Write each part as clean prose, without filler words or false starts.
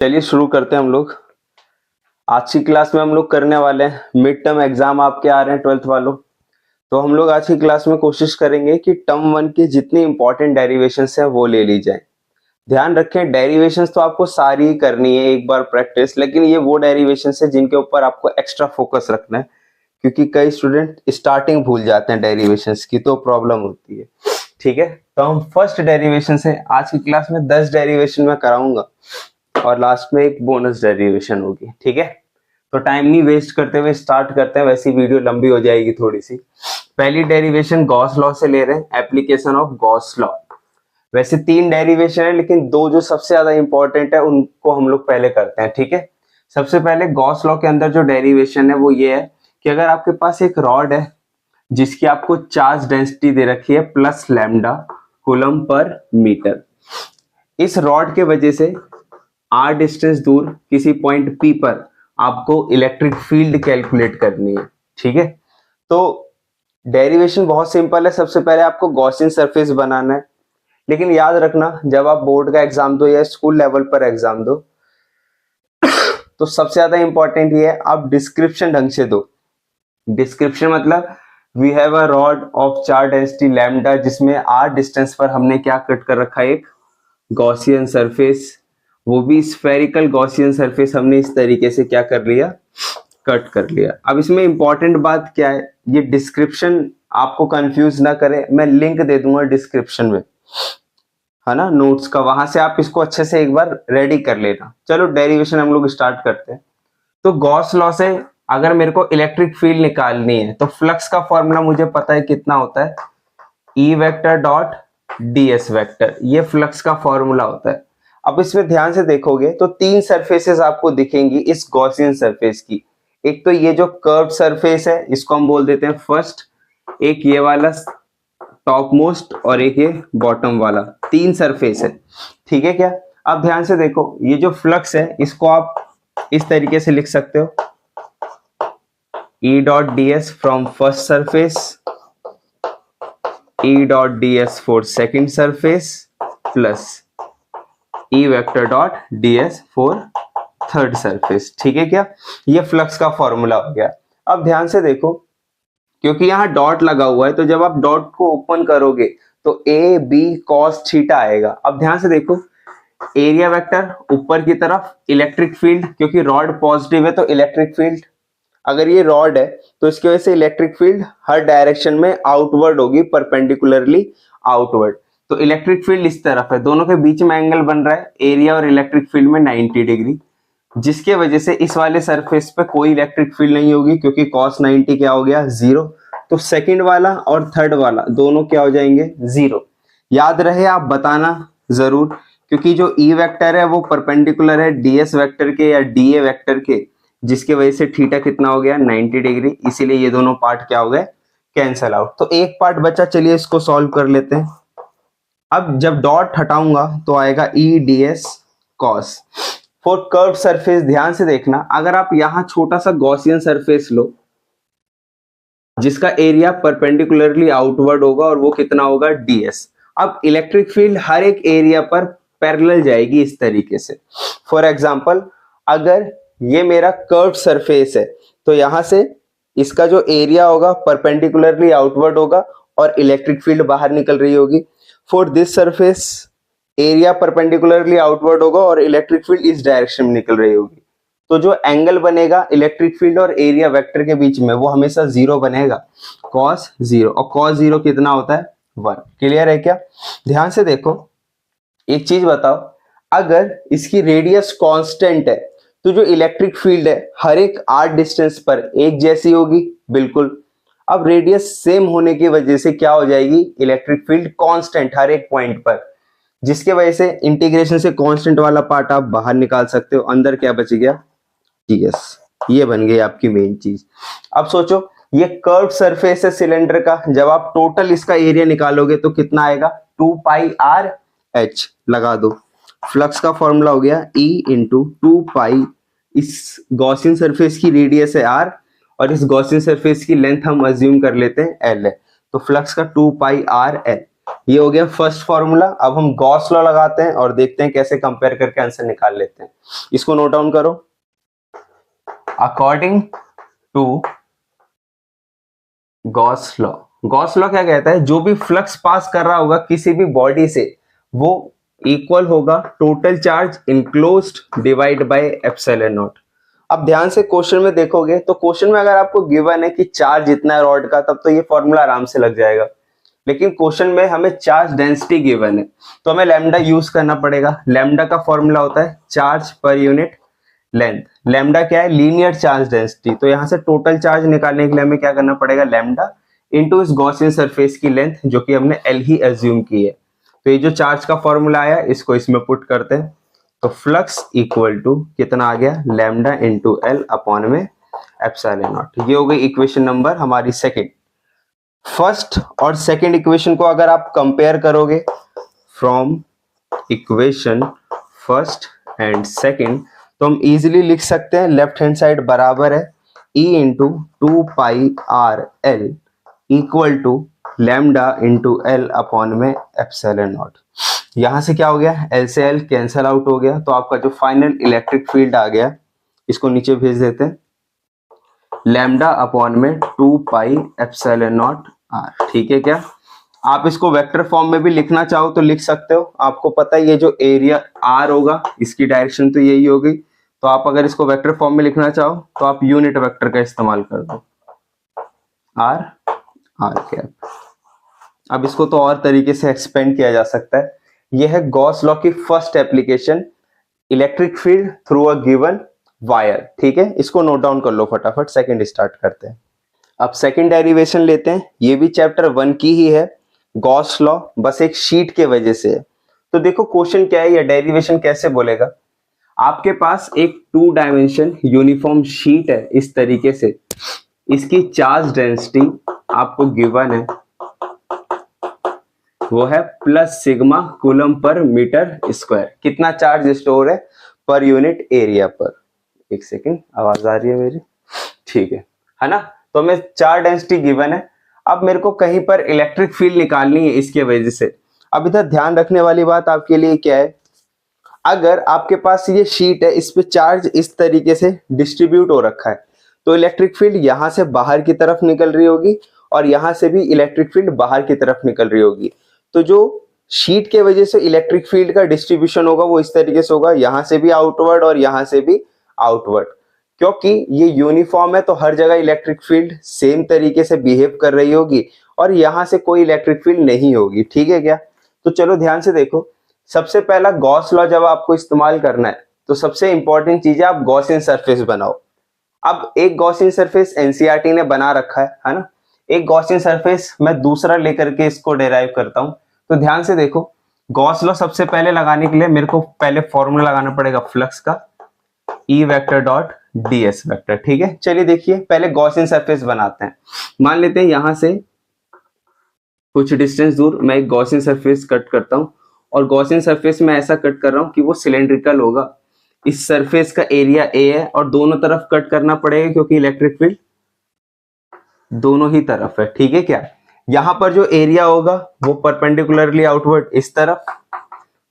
चलिए शुरू करते हैं हम लोग। आज की क्लास में हम लोग करने वाले हैं मिड टर्म एग्जाम आपके आ रहे हैं 12th वालों। तो हम लोग आज की क्लास में कोशिश करेंगे कि टर्म 1 की जितनी इंपॉर्टेंट डेरिवेशंस हैं वो ले ली जाए। ध्यान रखें डेरिवेशंस तो आपको सारी ही करनी है एक बार प्रैक्टिस, लेकिन ये वो डेरिवेशंस है जिनके ऊपर आपको एक्स्ट्रा फोकस रखना है, क्योंकि कई स्टूडेंट स्टार्टिंग भूल जाते हैं डेरिवेशंस की, तो प्रॉब्लम होती है। ठीक है, तो हम फर्स्ट डेरिवेशन से आज की क्लास में 10 डेरिवेशन में कराऊंगा और लास्ट में एक बोनस डेरिवेशन होगी। ठीक है, तो टाइम नहीं वेस्ट करते हुए स्टार्ट करते हैं, वैसी वीडियो लंबी हो जाएगी थोड़ी सी। पहली डेरिवेशन गॉस लॉ से ले रहे हैं, एप्लीकेशन ऑफ गॉस लॉ। वैसे 3 डेरिवेशन है, लेकिन 2 जो सबसे ज्यादा इंपॉर्टेंट है उनको हम लोग पहले करते हैं। ठीक है, सबसे पहले गॉस लॉ के अंदर जो डेरिवेशन है वो ये है कि अगर आपके पास एक रॉड है जिसकी आपको चार्ज डेंसिटी दे रखी है plus lambda coulomb per metre, इस रॉड के वजह से r डिस्टेंस दूर किसी पॉइंट P पर आपको इलेक्ट्रिक फील्ड कैलकुलेट करनी है। ठीक है, तो डेरिवेशन बहुत सिंपल है। सबसे पहले आपको गॉसियन सरफेस बनाना है, लेकिन याद रखना जब आप बोर्ड का एग्जाम दो या स्कूल लेवल पर एग्जाम दो तो सबसे ज्यादा इंपॉर्टेंट ये है आप डिस्क्रिप्शन ढंग से दो। डिस्क्रिप्शन मतलब we have a rod of charge density lambda जिसमें r डिस्टेंस पर हमने क्या कट कर रखा है, एक गॉसियन सरफेस, वो भी स्फेरिकल गॉसियन सरफेस हमने इस तरीके से क्या कर लिया, कट कर लिया। अब इसमें इंपॉर्टेंट बात क्या है, ये डिस्क्रिप्शन आपको कंफ्यूज ना करे, मैं लिंक दे दूंगा डिस्क्रिप्शन में, है ना, नोट्स का, वहां से आप इसको अच्छे से एक बार रेडी कर लेना। चलो डेरिवेशन हम लोग स्टार्ट करते हैं। तो गॉस लॉ से अगर मेरे को इलेक्ट्रिक फील्ड निकालनी है तो फ्लक्स का फॉर्मूला मुझे पता है कितना होता है, E vector dot ds vector, ये फ्लक्स का फॉर्मूला होता है। अब इसमें ध्यान से देखोगे तो 3 सरफेसेस आपको दिखेंगी इस गॉसियन सरफेस की। एक तो ये जो कर्व सरफेस है इसको हम बोल देते हैं फर्स्ट, एक ये वाला टॉप मोस्ट और एक ये बॉटम वाला, 3 सरफेस है। ठीक है क्या, अब ध्यान से देखो ये जो फ्लक्स है इसको आप इस तरीके से लिख सकते हो, E dot ds from first surface, E dot ds for second surface plus E vector dot ds for third surface. ठीक है क्या, ये फ्लक्स का फॉर्मूला हो गया। अब ध्यान से देखो क्योंकि यहाँ डॉट लगा हुआ है तो जब आप डॉट को ओपन करोगे तो ए बी कॉस थीटा आएगा। अब ध्यान से देखो एरिया वेक्टर ऊपर की तरफ, इलेक्ट्रिक फील्ड क्योंकि रॉड पॉजिटिव है तो इलेक्ट्रिक फील्ड, अगर ये रॉड है तो इसकी वजह से इलेक्ट्रिक फील्ड हर डायरेक्शन में आउटवर्ड होगी, परपेंडिकुलरली आउटवर्ड। तो इलेक्ट्रिक फील्ड इस तरफ है, दोनों के बीच में एंगल बन रहा है एरिया और इलेक्ट्रिक फील्ड में 90 डिग्री, जिसके वजह से इस वाले सरफेस पे कोई इलेक्ट्रिक फील्ड नहीं होगी क्योंकि cos 90 क्या हो गया, 0। तो सेकंड वाला और थर्ड वाला दोनों क्या हो जाएंगे, 0। याद रहे आप बताना जरूर, क्योंकि जो E वेक्टर है वो परपेंडिकुलर है DS वेक्टर के या DA वेक्टर के, जिसकी वजह से थीटा कितना हो गया, 90 डिग्री, इसीलिए ये दोनों पार्ट क्या हो गए, कैंसल आउट। तो एक पार्ट बचा, चलिए इसको सॉल्व कर लेते हैं। अब जब डॉट हटाऊंगा तो आएगा E ds cos for curve surface. ध्यान से देखना अगर आप यहां छोटा सा गॉसियन सरफेस लो जिसका एरिया परपेंडिकुलरली आउटवर्ड होगा और वो कितना होगा, ds। अब इलेक्ट्रिक फील्ड हर एक एरिया पर पैरेलल जाएगी इस तरीके से। फॉर एग्जांपल अगर ये मेरा कर्व सरफेस है तो यहां से इसका जो एरिया होगा परपेंडिकुलरली आउटवर्ड होगा और इलेक्ट्रिक फील्ड बाहर निकल रही होगी। For this surface area perpendicularly outward होगा और इलेक्ट्रिक फील्ड इस डायरेक्शन में निकल रही होगी। तो जो एंगल बनेगा इलेक्ट्रिक फील्ड और एरिया वेक्टर के बीच में वो हमेशा 0 बनेगा, cos 0, और cos 0 कितना होता है, 1। क्लियर है क्या, ध्यान से देखो एक चीज बताओ, अगर इसकी रेडियस कांस्टेंट है तो जो इलेक्ट्रिक फील्ड है हर एक r डिस्टेंस पर एक जैसी होगी, बिल्कुल। अब रेडियस सेम होने की वजह से क्या हो जाएगी, इलेक्ट्रिक फील्ड कांस्टेंट हर एक पॉइंट पर, जिसके वजह से इंटीग्रेशन से कांस्टेंट वाला पार्ट आप बाहर निकाल सकते हो, अंदर क्या बच गया, ds। ये बन गई आपकी मेन चीज। अब सोचो ये कर्व सरफेस है सिलेंडर का, जब आप टोटल इसका एरिया निकालोगे तो कितना आएगा, 2 पाई r h लगा दो। फ्लक्स का फॉर्मूला हो गया E इंटू 2 पाई, इस गॉसियन सरफेस की रेडियस है r और इस गॉसियन सरफेस की लेंथ हम अज्यूम कर लेते हैं l है, तो फ्लक्स का 2 पाई r l। ये हो गया फर्स्ट फॉर्मूला। अब हम गॉस लॉ लगाते हैं और देखते हैं कैसे कंपेयर करके आंसर निकाल लेते हैं। इसको नोट डाउन करो। According to Gauss law, Gauss law क्या कहता है, जो भी फ्लक्स पास कर रहा होगा किसी भी बॉडी से वो इक्वल होगा total charge enclosed divide by epsilon naught. अब ध्यान से क्वेश्चन में देखोगे तो क्वेश्चन में अगर आपको गिवन है कि चार्ज इतना है रॉड का, तब तो ये फॉर्मूला आराम से लग जाएगा। लेकिन क्वेश्चन में हमें चार्ज डेंसिटी गिवन है तो हमें लैम्डा यूज करना पड़ेगा। लैम्डा का फॉर्मूला होता है charge per unit length. Lambda क्या है, लीनियर चार्ज डेंसिटी। तो यहाँ से टोटल चार्ज निकालने के लिए हमें क्या करना पड़ेगा, लैम्डा इनटू इस गॉसियन सरफेस की लेंथ, जो कि हमने एल ही एज्यूम की है। तो ये जो चार्ज का फॉर्मूला आया इसको इसमें पुट करते हैं, तो फ्लक्स इक्वल टू कितना आ गया, लैम्डा इंटू एल अपॉन में एप्सिलॉन नॉट। ये हो गई इक्वेशन नंबर हमारी सेकंड। फर्स्ट और सेकंड इक्वेशन को अगर आप कंपेयर करोगे from equation first and second, तो हम इजीली लिख सकते हैं लेफ्ट हैंड साइड बराबर है E into 2πr_L equal to lambda into L upon में एप्सिलॉन नॉट। यहां से क्या हो गया, एल से एल कैंसल आउट हो गया, तो आपका जो फाइनल इलेक्ट्रिक फील्ड आ गया इसको नीचे भेज देते हैं, लैम्डा अपॉन में 2π एप्सिलॉन नॉट आर। ठीक है क्या, आप इसको वेक्टर फॉर्म में भी लिखना चाहो तो लिख सकते हो। आपको पता है ये जो एरिया आर होगा इसकी डायरेक्शन तो यही होगी, तो आप अगर इसको वेक्टर फॉर्म में लिखना चाहो तो आप यूनिट वेक्टर का इस्तेमाल कर दो, आर आर कैप। अब इसको तो और तरीके से एक्सपेंड किया जा सकता है। यह है गॉस लॉ की first application, electric field through a given wire. ठीक है, इसको नोट डाउन कर लो फटाफट, सेकंड स्टार्ट करते हैं। अब सेकंड डेरिवेशन लेते हैं, ये भी चैप्टर 1 की ही है, गॉस लॉ, बस एक शीट के वजह से है। तो देखो क्वेश्चन क्या है या डेरिवेशन कैसे बोलेगा, आपके पास एक 2 डायमेंशन यूनिफॉर्म शीट है इस तरीके से, इसकी चार्ज डेंसिटी आपको गिवन है, वो है plus sigma coulomb per metre square. कितना चार्ज स्टोर है पर यूनिट एरिया पर। एक सेकेंड, आवाज आ रही है मेरी, ठीक है ना। तो हमें चार्ज डेंसिटी गिवन है, अब मेरे को कहीं पर इलेक्ट्रिक फील्ड निकालनी है इसके वजह से। अब इधर ध्यान रखने वाली बात आपके लिए क्या है, अगर आपके पास ये शीट है इस पे चार्ज इस तरीके से डिस्ट्रीब्यूट हो रखा है, तो इलेक्ट्रिक फील्ड यहां से बाहर की तरफ निकल रही होगी और यहां से भी इलेक्ट्रिक फील्ड बाहर की तरफ निकल रही होगी। तो जो शीट के वजह से इलेक्ट्रिक फील्ड का डिस्ट्रीब्यूशन होगा वो इस तरीके से होगा, यहां से भी आउटवर्ड और यहां से भी आउटवर्ड। क्योंकि ये यूनिफॉर्म है तो हर जगह इलेक्ट्रिक फील्ड सेम तरीके से बिहेव कर रही होगी और यहां से कोई इलेक्ट्रिक फील्ड नहीं होगी। ठीक है क्या, तो चलो ध्यान से देखो। सबसे पहला गॉस लॉ जब आपको इस्तेमाल करना है तो सबसे इंपॉर्टेंट चीज है आप गॉसियन सरफेस बनाओ। अब एक गॉसियन सरफेस एनसीईआरटी ने बना रखा है ना, एक गॉसियन सरफेस मैं दूसरा लेकर के इसको डेराइव करता हूं। तो ध्यान से देखो, गॉस लॉ सबसे पहले लगाने के लिए मेरे को पहले फॉर्मूला लगाना पड़ेगा फ्लक्स का, E vector dot ds vector. ठीक है, चलिए देखिए पहले गॉसियन सरफेस बनाते हैं। मान लेते हैं यहां से कुछ डिस्टेंस दूर मैं एक गॉसियन सरफेस कट करता हूं, और गॉसियन सरफेस में ऐसा कट कर रहा हूं कि वो सिलेंड्रिकल होगा। इस सरफेस का एरिया a है और दोनों तरफ कट करना पड़ेगा क्योंकि इलेक्ट्रिक फील्ड दोनों ही तरफ है। ठीक है क्या, यहां पर जो एरिया होगा वो परपेंडिकुलरली आउटवर्ड इस तरफ,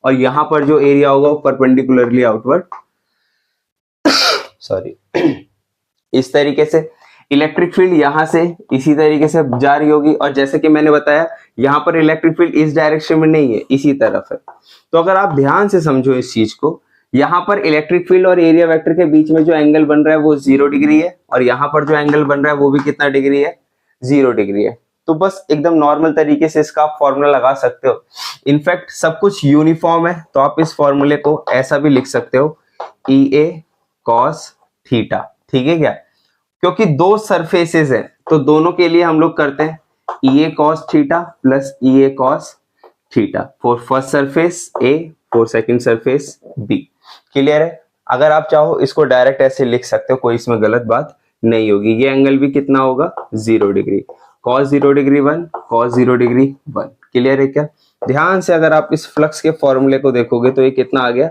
और यहां पर जो एरिया होगा वो परपेंडिकुलरली आउटवर्ड सॉरी इस तरीके से। इलेक्ट्रिक फील्ड यहां से इसी तरीके से जा रही होगी, और जैसे कि मैंने बताया यहां पर इलेक्ट्रिक फील्ड इस डायरेक्शन में नहीं है, इसी तरफ है। तो अगर आप ध्यान से समझो इस चीज को, यहां पर इलेक्ट्रिक फील्ड और एरिया वेक्टर के बीच में जो एंगल बन रहा है वो 0 डिग्री है, और यहां पर जो एंगल बन रहा है वो भी कितना डिग्री है, 0 डिग्री है। तो बस एकदम नॉर्मल तरीके से इसका आप फॉर्मूला लगा सकते हो। इनफैक्ट सब कुछ यूनिफॉर्म है तो आप इस फॉर्मूले को ऐसा भी लिख सकते हो, EA cos थीटा। ठीक है क्या, क्योंकि दो सरफेसेस है तो दोनों के लिए हम लोग करते हैं EA cos theta plus EA cos theta for first surface A, for second surface B। Clear है, अगर आप चाहो इसको डायरेक्ट ऐसे लिख सकते हो, कोई इसमें गलत बात नहीं होगी। ये एंगल भी कितना होगा, 0 degree, cos 0 degree 1, cos 0 degree 1। Clear है क्या, ध्यान से अगर आप इस फ्लक्स के फॉर्मूले को देखोगे तो ये कितना आ गया,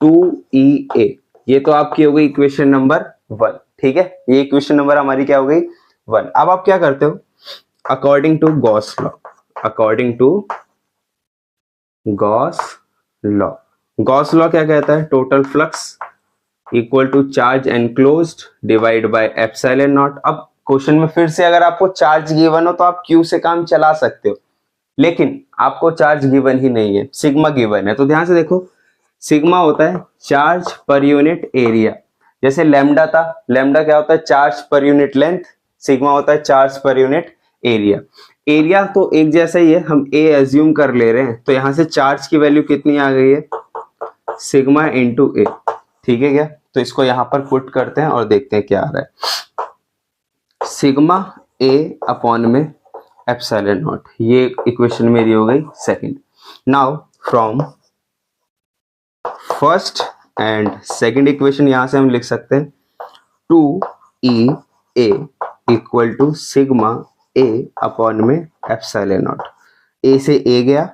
2EA। ये तो आपकी हो गई इक्वेशन नंबर 1। ठीक है, ये इक्वेशन नंबर हमारी क्या हो गई, 1। अब आप क्या करते हो, according to Gauss law, according to Gauss law. Gauss law क्या कहता है? Total flux equal to charge enclosed divide by epsilon naught. अब क्वेश्चन में फिर से अगर आपको चार्ज गिवन हो तो आप क्यू से काम चला सकते हो, लेकिन आपको चार्ज गिवन ही नहीं है, सिग्मा गिवन है। तो ध्यान से देखो, सिग्मा होता है चार्ज पर यूनिट एरिया। जैसे लैम्डा था, लैम्डा क्या होता है? Charge per unit length. Sigma होता है charge per unit area. Area तो एक जैसा ही है, हम ए एज्यूम कर ले रहे हैं, तो यहां से चार्ज की वैल्यू कितनी आ गई है? सिग्मा इंटू ए। ठीक है क्या? तो इसको यहां पर पुट करते हैं और देखते हैं क्या आ रहा है। सिग्मा ए अपॉन में एप्सिलॉन नॉट, ये इक्वेशन मेरी हो गई second. Now from first and second equation यहां से हम लिख सकते हैं 2e a equal to sigma a upon में एप्सिलॉन नॉट। a से a गया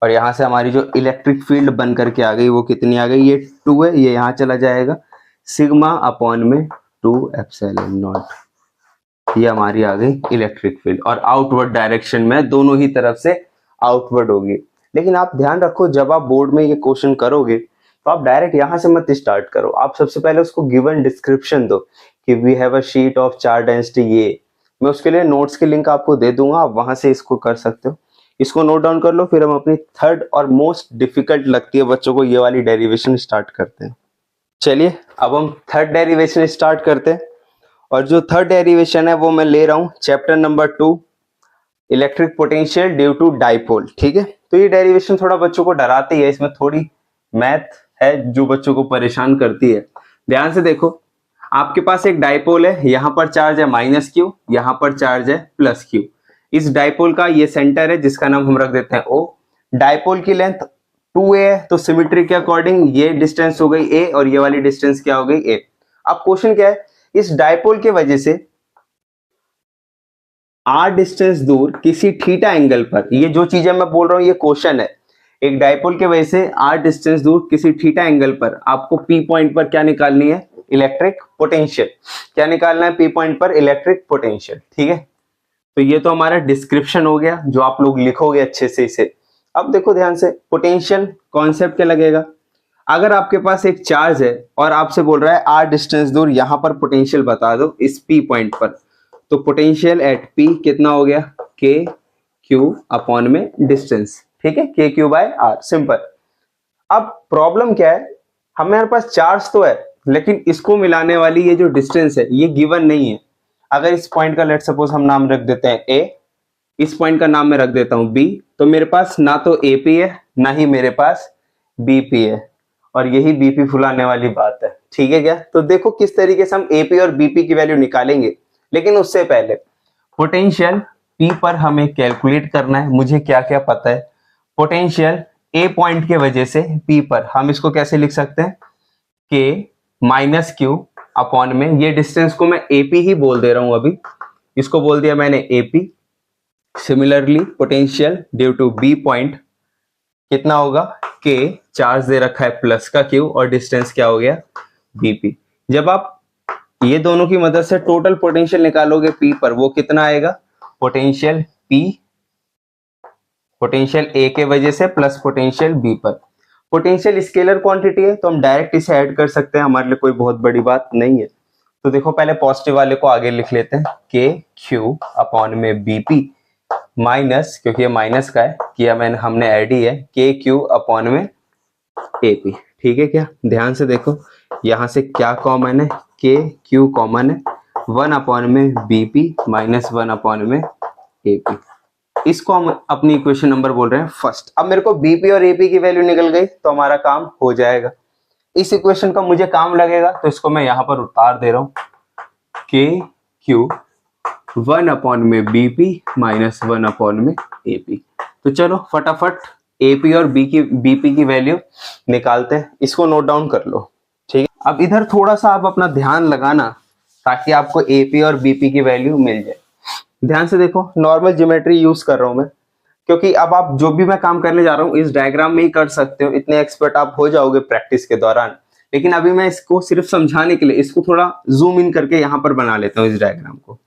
और यहां से हमारी जो इलेक्ट्रिक फील्ड बन करके आ गई वो कितनी आ गई? ये 2 है, ये यहां चला जाएगा, सिग्मा अपॉन में 2 एप्सिलॉन नॉट। ये हमारी आ गई इलेक्ट्रिक फील्ड और आउटवर्ड डायरेक्शन में दोनों ही तरफ से आउटवर्ड होगी। लेकिन आप ध्यान रखो, जब आप बोर्ड में ये क्वेश्चन करोगे तो आप डायरेक्ट यहां से मत स्टार्ट करो। आप सबसे पहले उसको गिवन डिस्क्रिप्शन दो कि we have a sheet of charge density. ये मैं उसके लिए नोट्स की लिंक आपको दे दूंगा, आप वहां से इसको कर सकते हो। इसको नोट डाउन कर लो, फिर हम अपनी थर्ड और मोस्ट डिफिकल्ट लगती है बच्चों को ये वाली डेरिवेशन स्टार्ट करते हैं। चलिए अब हम थर्ड डेरिवेशन स्टार्ट करते हैं, और जो थर्ड डेरिवेशन है वो मैं ले रहा हूं chapter number 2, electric potential due to dipole. ठीक है, तो ये डेरिवेशन थोड़ा बच्चों को डराती है, इसमें थोड़ी मैथ है जो बच्चों को परेशान करती है। ध्यान से देखो, आपके पास एक डाइपोल है, यहां पर चार्ज है माइनस क्यू, यहां पर चार्ज है प्लस क्यू। इस डाइपोल का ये सेंटर है जिसका नाम हम रख देते हैं ओ। डाइपोल की लेंथ 2a है, तो सिमेट्री के अकॉर्डिंग ये डिस्टेंस हो गई a और ये वाली डिस्टेंस क्या हो गई a। अब क्वेश्चन क्या है, इस डाइपोल के वजह से r डिस्टेंस दूर किसी थीटा एंगल पर, ये जो चीजें मैं बोल रहा हूं ये क्वेश्चन है, एक डाइपोल के वजह से r डिस्टेंस दूर किसी थीटा एंगल पर आपको p पॉइंट पर क्या निकालनी है? Electric potential. क्या निकालना है p पॉइंट पर? Electric potential. ठीक है, तो ये तो हमारा डिस्क्रिप्शन हो गया जो आप लोग लिखोगे अच्छे से इसे। अब देखो ध्यान से, पोटेंशियल कॉन्सेप्ट क्या लगेगा? अगर आपके पास एक चार्ज है और आपसे बोल रहा है r डिस्टेंस दूर यहां पर पोटेंशियल बता दो इस p पॉइंट पर, तो पोटेंशियल एट p कितना हो गया? k q अपॉन में डिस्टेंस। ठीक है, k q by r, simple. अब प्रॉब्लम क्या है, हमारे पास चार्ज तो है लेकिन इसको मिलाने वाली ये जो डिस्टेंस है ये गिवन नहीं है। अगर इस पॉइंट का लेट सपोज हम नाम रख देते हैं a, इस पॉइंट का नाम मैं रख देता हूं b, तो मेरे पास ना तो AP है ना ही मेरे पास BP है, और यही BP फुलाने वाली बात है। ठीक है क्या? तो देखो किस तरीके से हम AP और BP की वैल्यू निकालेंगे, लेकिन उससे पहले पोटेंशियल P पर हमें कैलकुलेट करना है। मुझे क्या क्या पता है? पोटेंशियल A पॉइंट के वजह से P पर हम इसको कैसे लिख सकते हैं? K माइनस क्यू अपॉन में, ये डिस्टेंस को मैं AP ही बोल दे रहा हूं, अभी इसको बोल दिया मैंने AP। Similarly potential due to B point कितना होगा? K, चार्ज दे रखा है प्लस का Q और डिस्टेंस क्या हो गया? BP। जब आप ये दोनों की मदद से टोटल पोटेंशियल निकालोगे P पर, वो कितना आएगा? पोटेंशियल P, पोटेंशियल A के वजह से प्लस पोटेंशियल B पर। पोटेंशियल स्केलर क्वांटिटी है तो हम डायरेक्ट इसे ऐड कर सकते हैं, हमारे लिए कोई बहुत बड़ी बात नहीं है। तो देखो पहले पॉजिटिव वाले को आगे लिख लेते हैं, K Q अपॉन में BP माइनस, क्योंकि ये माइनस का है, किया मैंने, हमने ऐड ही है, K Q अपॉन में AP। ठीक है क्या? ध्यान से देखो, यहां से क्या कॉमन है? K Q कॉमन है, 1 अपॉन में BP माइनस 1 अपॉन में AP। इसको हम अपनी इक्वेशन नंबर बोल रहे हैं फर्स्ट। अब मेरे को BP और AP की वैल्यू निकल गई तो हमारा काम हो जाएगा। इस इक्वेशन का मुझे काम लगेगा तो इसको मैं यहां पर उतार दे रहा हूं, K Q 1 अपॉन में BP माइनस 1 अपॉन में AP। तो चलो फटाफट AP और BP की वैल्यू निकालते हैं, इसको नोट डाउन कर लो। ठीक है, अब इधर थोड़ा सा आप अपना ध्यान लगाना ताकि आपको AP और BP की वैल्यू मिल जाए। ध्यान से देखो, नॉर्मल ज्योमेट्री यूज कर रहा हूं मैं, क्योंकि अब आप जो भी मैं काम करने जा रहा हूं इस डायग्राम में ही कर सकते हो, इतने एक्सपर्ट आप हो जाओगे प्रैक्टिस के दौरान। लेकिन अभी मैं इसको सिर्फ समझाने के लिए इसको थोड़ा जूम इन करके यहां पर बना लेता हूं इस डायग्राम को।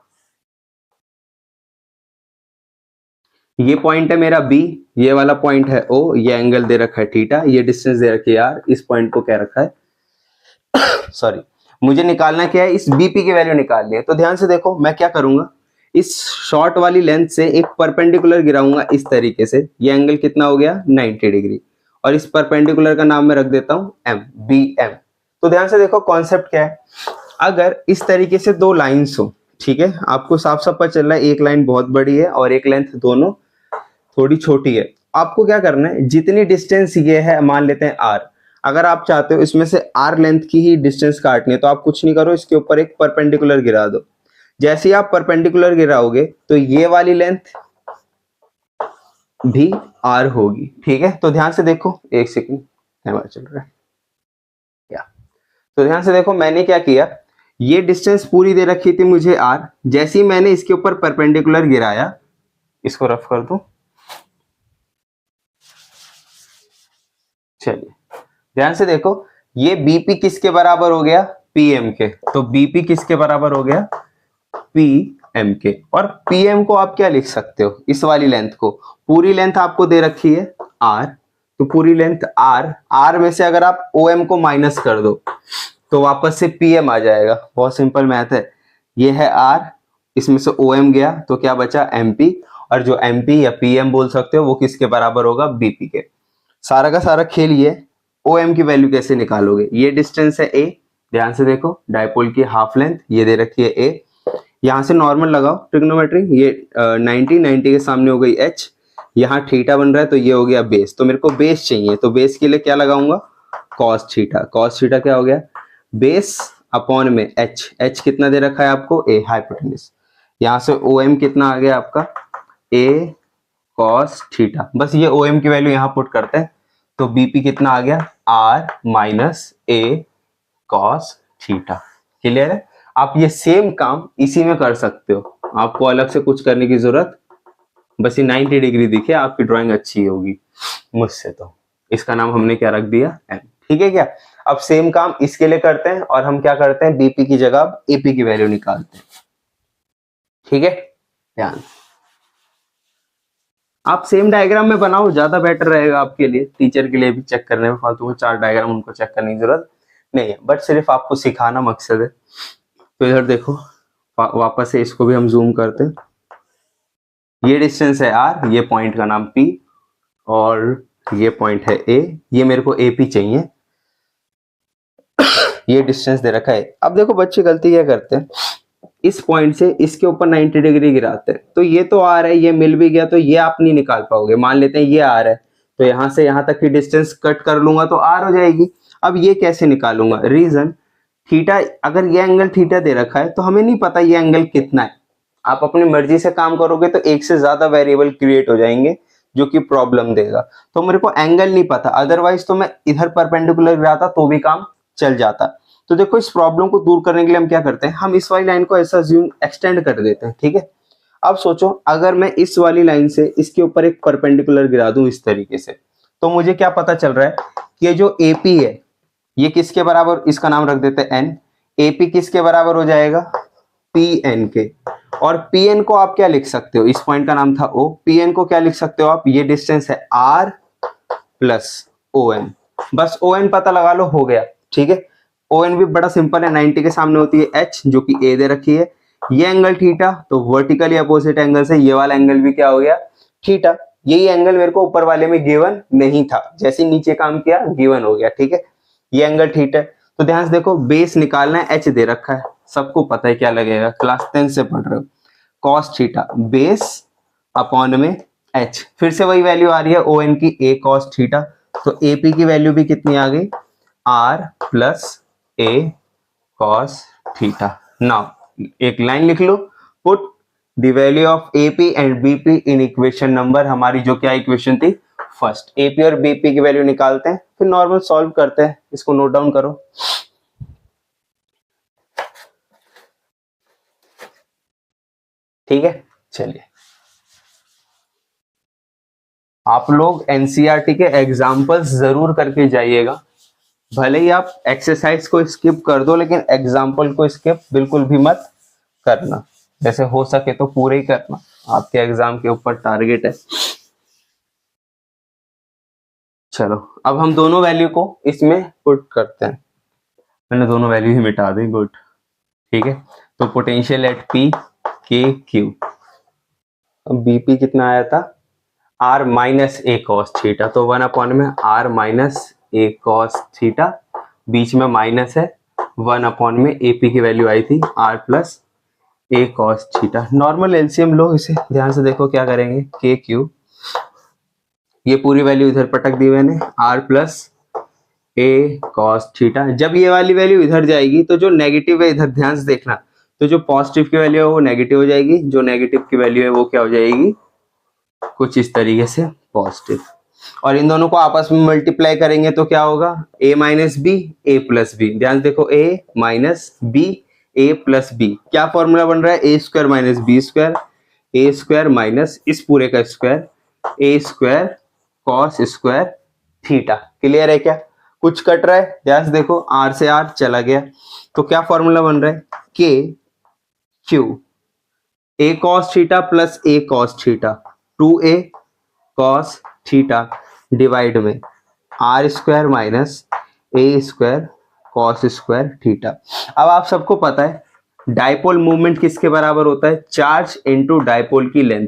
ये पॉइंट है मेरा बी, ये वाला पॉइंट है ओ, ये एंगल दे रखा है थीटा, ये डिस्टेंस दे रखी है आर, इस पॉइंट को क्या रखा है सॉरी, मुझे निकालना क्या है, इस बीपी की वैल्यू निकालनी है। तो ध्यान से देखो मैं क्या करूंगा, इस शॉर्ट वाली लेंथ से एक परपेंडिकुलर गिराऊंगा इस तरीके से, ये एंगल कितना हो गया 90 डिग्री, और इस परपेंडिकुलर का नाम मैं रख देता हूं एम, बी एम। तो ध्यान से देखो कॉन्सेप्ट क्या है, अगर इस तरीके से दो लाइंस हो, ठीक है, आपको साफ साफ पता चल रहा है एक लाइन बहुत बड़ी है और एक लेंथ दोनों थोड़ी छोटी है, आपको क्या करना है, जितनी डिस्टेंस ये है मान लेते हैं आर, अगर आप चाहते हो इसमें से आर लेंथ की ही डिस्टेंस काटनी है तो आप कुछ नहीं करो, इसके ऊपर एक परपेंडिकुलर गिरा दो। जैसे ही आप परपेंडिकुलर गिराओगे तो ये वाली लेंथ भी आर होगी, ठीक है। तो ध्यान से देखो, एक सेकंड कैमरा चल रहा है क्या, तो ध्यान से देखो मैंने क्या किया, ये डिस्टेंस पूरी दे रखी थी मुझे आर, जैसे ही मैंने इसके ऊपर परपेंडिकुलर गिराया, इसको रफ कर दूं, चलिए ध्यान से देखो, ये बीपी किसके बराबर हो गया, पीएम के, तो बीपी किसके बराबर हो गया, पीएम के। और पीएम को आप क्या लिख सकते हो, इस वाली लेंथ को, पूरी लेंथ आपको दे रखी है आर, तो पूरी लेंथ आर, आर में से अगर आप ओएम को माइनस कर दो तो वापस से पीएम आ जाएगा, बहुत सिंपल मैथ है, ये है आर, इसमें से ओएम गया तो क्या बचा एमपी, और जो एमपी या पीएम बोल सकते हो वो किसके बराबर होगा, बीपी के। सारा का सारा खेल ये, ओ एम की वैल्यू कैसे निकालोगे, ये डिस्टेंस है ए, ध्यान से देखो डायपोल की हाफ लेंथ ये दे रखी है ए, यहां से नॉर्मल लगाओ ट्रिग्नोमेट्री, ये 90 के सामने हो गई एच, यहाँ थीटा बन रहा है तो ये हो गया बेस, तो मेरे को बेस चाहिए, तो बेस के लिए क्या लगाऊंगा, कॉस थीटा, कॉस थीटा क्या हो गया, बेस अपॉन में एच, एच कितना दे रखा है आपको ए, हाइपोटेन्यूज, यहाँ से ओ एम कितना आ गया आपका ए कॉस थीटा, बस ये ओ एम की वैल्यू यहाँ पुट करते हैं, तो बीपी कितना आ गया R minus A cos theta. Clear है, आप ये सेम काम इसी में कर सकते हो, आपको अलग से कुछ करने की जरूरत, बस ये 90 डिग्री दिखे आपकी ड्राइंग अच्छी होगी मुझसे, तो इसका नाम हमने क्या रख दिया एम, ठीक है क्या। अब सेम काम इसके लिए करते हैं, और हम क्या करते हैं, बीपी की जगह एपी की वैल्यू निकालते हैं, ठीक है। ध्यान, आप सेम डायग्राम में बनाओ, ज्यादा बेटर रहेगा आपके लिए, टीचर के लिए भी चेक करने में फालतू को 4 डायग्राम उनको चेक करने की जरूरत नहीं है, बट सिर्फ आपको सिखाना मकसद है। तो इधर देखो वापस से इसको भी हम जूम करते हैं, ये डिस्टेंस है आर, ये पॉइंट का नाम पी, और ये पॉइंट है ए, ये मेरे को एपी चाहिए, ये डिस्टेंस दे रखा है। अब देखो बच्चे गलती क्या करते हैं, इस पॉइंट से इसके ऊपर 90 डिग्री गिराते हैं, तो ये तो आ रहा है, ये मिल भी गया तो ये आप नहीं निकाल पाओगे, मान लेते हैं ये आ रहा है, तो यहां से यहां तक की डिस्टेंस कट कर लूंगा तो आर हो जाएगी। अब ये कैसे निकालूंगा, रीजन थीटा, अगर ये एंगल थीटा दे रखा है तो हमें नहीं पता ये एंगल कितना है, आप अपनी मर्जी से काम करोगे तो एक से ज्यादा वेरिएबल क्रिएट हो जाएंगे जो कि प्रॉब्लम देगा, तो मेरे को एंगल नहीं पता, अदरवाइज तो मैं इधर परपेंडिकुलर गिराता तो भी काम चल जाता। तो देखो इस प्रॉब्लम को दूर करने के लिए हम क्या करते हैं, हम इस वाली लाइन को ऐसा ज्यूम एक्सटेंड कर देते हैं, ठीक है। अब सोचो अगर मैं इस वाली लाइन से इसके ऊपर एक परपेंडिकुलर गिरा दूं इस तरीके से, तो मुझे क्या पता चल रहा है कि ये जो एपी है ये किसके बराबर, इसका नाम रख देते हैं एन, एपी किसके बराबर हो जाएगा पी एन के, और पी एन को आप क्या लिख सकते हो, इस पॉइंट का नाम था ओ, पी एन को क्या लिख सकते हो आप, ये डिस्टेंस है आर प्लस ओ एन, बस ओ एन पता लगा लो हो गया, ठीक है। ओ एन भी बड़ा सिंपल है, 90 के सामने होती है एच जो कि ए दे रखी है, ये एंगल थीटा, तो वर्टिकली अपोजिट एंगल से ये वाला एंगल भी क्या हो गया थीटा, यही एंगल मेरे को ऊपर वाले में गिवन नहीं था, जैसे नीचे काम किया गिवन हो गया, ठीक है, ये एंगल थीटा। तो ध्यान से देखो बेस निकालना है, एच दे रखा है, सबको पता है क्या लगेगा, क्लास 10 से पढ़ रहे हो, कॉस थीटा बेस अपॉन में एच, फिर से वही वैल्यू आ रही है ओ एन की ए कॉस थीटा, तो एपी की वैल्यू भी कितनी आ गई R plus A cos theta. Now एक लाइन लिख लो, put the value of AP and BP in equation number, हमारी जो क्या इक्वेशन थी फर्स्ट, एपी और बीपी की वैल्यू निकालते हैं, फिर नॉर्मल सॉल्व करते हैं, इसको नोट डाउन करो। ठीक है, चलिए आप लोग एनसीईआरटी के एग्जाम्पल्स जरूर करके जाइएगा, भले ही आप एक्सरसाइज को स्किप कर दो लेकिन एग्जाम्पल को स्किप बिल्कुल भी मत करना। जैसे हो सके तो पूरे ही करना, आपके एग्जाम के ऊपर टारगेट है। चलो अब हम दोनों वैल्यू को इसमें पुट करते हैं। मैंने दोनों वैल्यू ही मिटा दी, गुड। ठीक है, तो potential at P K Q, BP कितना आया था, R minus A cos theta, तो 1 में R minus A cos theta, बीच में माइनस है, 1 में एपी की वैल्यू आई थी R plus A cos theta. Normal LCM लो, इसे ध्यान से देखो क्या करेंगे, के क्यू, ये पूरी वैल्यू इधर पटक दी मैंने, R plus A cos theta. जब ये वाली वैल्यू इधर जाएगी तो जो नेगेटिव है इधर ध्यान से देखना, तो जो पॉजिटिव की वैल्यू है वो नेगेटिव हो जाएगी, जो नेगेटिव की वैल्यू है वो क्या हो जाएगी, कुछ इस तरीके से पॉजिटिव। और इन दोनों को आपस में मल्टीप्लाई करेंगे तो क्या होगा, a minus B A plus B. ध्यान देखो, a minus B A plus B, क्या फॉर्मूला बन रहा है, A square minus B square, A square minus इस पूरे का square, A square cos square theta. Clear है क्या, कुछ कट रहा है, ध्यान से देखो, आर से आर चला गया, तो क्या फॉर्मूला बन रहा है, K Q A cos theta plus A cos theta, 2a cos theta divide में R square minus A square cos square theta. अब आप सबको पता है डाइपोल मूवमेंट किसके बराबर होता है, चार्ज इनटू डाइपोल की लेंथ।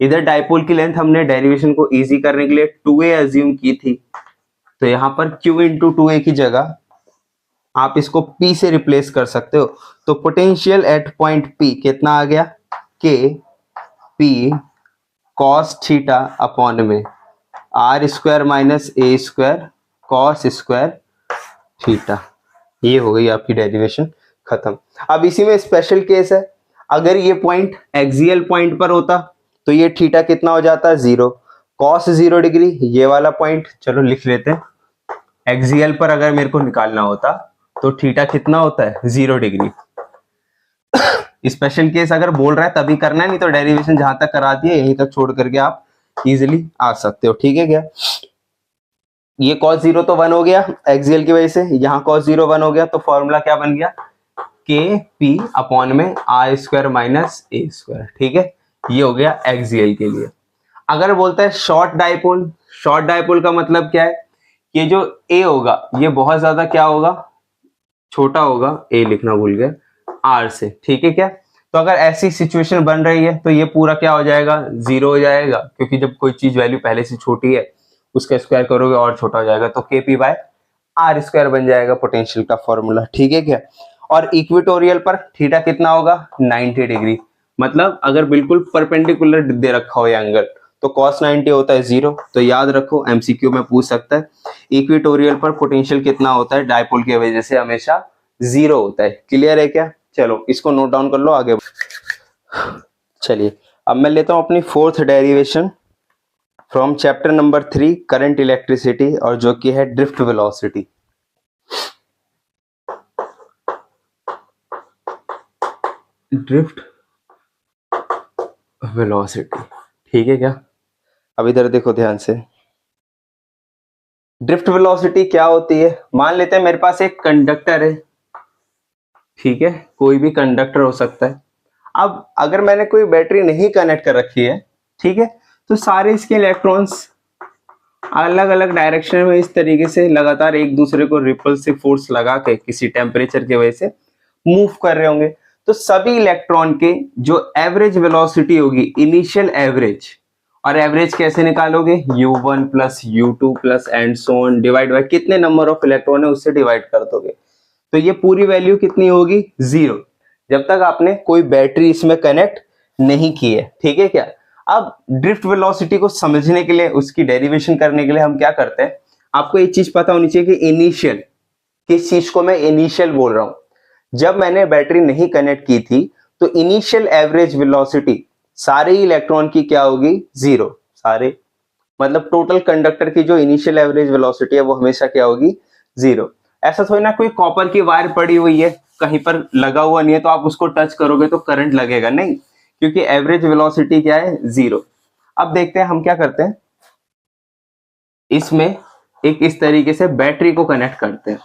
इधर डाइपोल की लेंथ हमने डेरिवेशन को इजी करने के लिए 2a अज्यूम की थी, तो यहां पर q इंटू 2a की जगह आप इसको p से रिप्लेस कर सकते हो। तो पोटेंशियल एट पॉइंट p कितना आ गया, k p cos theta upon में R square minus A square cos square theta. ये हो गई आपकी डेरिवेशन खत्म। अब इसी में स्पेशल केस है, अगर ये पॉइंट एक्सियल पॉइंट पर होता तो ये थीटा कितना हो जाता, 0, कॉस 0 डिग्री। ये वाला पॉइंट चलो लिख लेते हैं, एक्सियल पर अगर मेरे को निकालना होता तो थीटा कितना होता है, 0 डिग्री। स्पेशल केस अगर बोल रहा है तभी करना है, नहीं तो डेरिवेशन जहां तक करा दिए यहीं तक छोड़ करके आप इजीली आ सकते हो। ठीक है क्या, ये cos 0 तो 1 हो गया एक्सियल की वजह से, यहाँ cos 0 1 हो गया, तो फॉर्मूला क्या बन गया, के पी अपॉन में R square minus A square. ठीक है, ये हो गया एक्सियल के लिए। अगर बोलता है शॉर्ट डाइपोल, शॉर्ट डाइपोल का मतलब क्या है, ये जो ए होगा ये बहुत ज्यादा क्या होगा, छोटा होगा, ए लिखना भूल गए, आर से। ठीक है क्या, तो अगर ऐसी सिचुएशन बन रही है तो ये पूरा क्या हो जाएगा, 0 हो जाएगा, क्योंकि जब कोई चीज वैल्यू पहले से छोटी है उसका स्क्वायर करोगे और छोटा हो जाएगा, तो के पी बाय आर स्क्वायर बन जाएगा पोटेंशियल का फॉर्मूला। ठीक है क्या, और इक्वेटोरियल पर थीटा कितना होगा, 90 डिग्री। मतलब अगर बिल्कुल परपेंडिकुलर दे रखा हो ये एंगल तो cos 90 होता है 0, तो याद रखो एमसीक्यू में पूछ सकता है इक्वेटोरियल पर पोटेंशियल कितना होता है, डाइपोल की वजह से हमेशा 0 होता है। क्लियर है क्या, चलो इसको नोट डाउन कर लो आगे। चलिए अब मैं लेता हूं अपनी fourth derivation from chapter number 3 current electricity, और जो कि है ड्रिफ्ट वेलोसिटी। ड्रिफ्ट वेलोसिटी, ठीक है क्या, अब इधर देखो ध्यान से, ड्रिफ्ट वेलोसिटी क्या होती है। मान लेते हैं मेरे पास एक कंडक्टर है, ठीक है, कोई भी कंडक्टर हो सकता है। अब अगर मैंने कोई बैटरी नहीं कनेक्ट कर रखी है, ठीक है, तो सारे इसके इलेक्ट्रॉन्स अलग अलग डायरेक्शन में इस तरीके से लगातार एक दूसरे को रिपल्सिव फोर्स लगा के किसी टेम्परेचर की वजह से मूव कर रहे होंगे। तो सभी इलेक्ट्रॉन के जो एवरेज वेलोसिटी होगी, इनिशियल एवरेज, और एवरेज कैसे निकालोगे, u1 plus u2 plus and so on divide by कितने नंबर ऑफ इलेक्ट्रॉन है उससे डिवाइड कर दोगे, तो ये पूरी वैल्यू कितनी होगी, 0, जब तक आपने कोई बैटरी इसमें कनेक्ट नहीं की है। ठीक है क्या, अब ड्रिफ्ट वेलोसिटी को समझने के लिए, उसकी डेरिवेशन करने के लिए हम क्या करते हैं, आपको एक चीज पता होनी चाहिए कि इनिशियल, किस चीज को मैं इनिशियल बोल रहा हूं। जब मैंने बैटरी नहीं कनेक्ट की थी तो इनिशियल एवरेज वेलोसिटी सारे इलेक्ट्रॉन की क्या होगी, 0, सारे, मतलब टोटल कंडक्टर की जो इनिशियल एवरेज वेलोसिटी है वो हमेशा क्या होगी, 0। ऐसा थोड़ी ना कोई कॉपर की वायर पड़ी हुई है कहीं पर लगा हुआ नहीं है तो आप उसको टच करोगे तो करंट लगेगा, नहीं, क्योंकि एवरेज वेलोसिटी क्या है, 0। अब देखते हैं हम क्या करते हैं, इसमें एक इस तरीके से बैटरी को कनेक्ट करते हैं,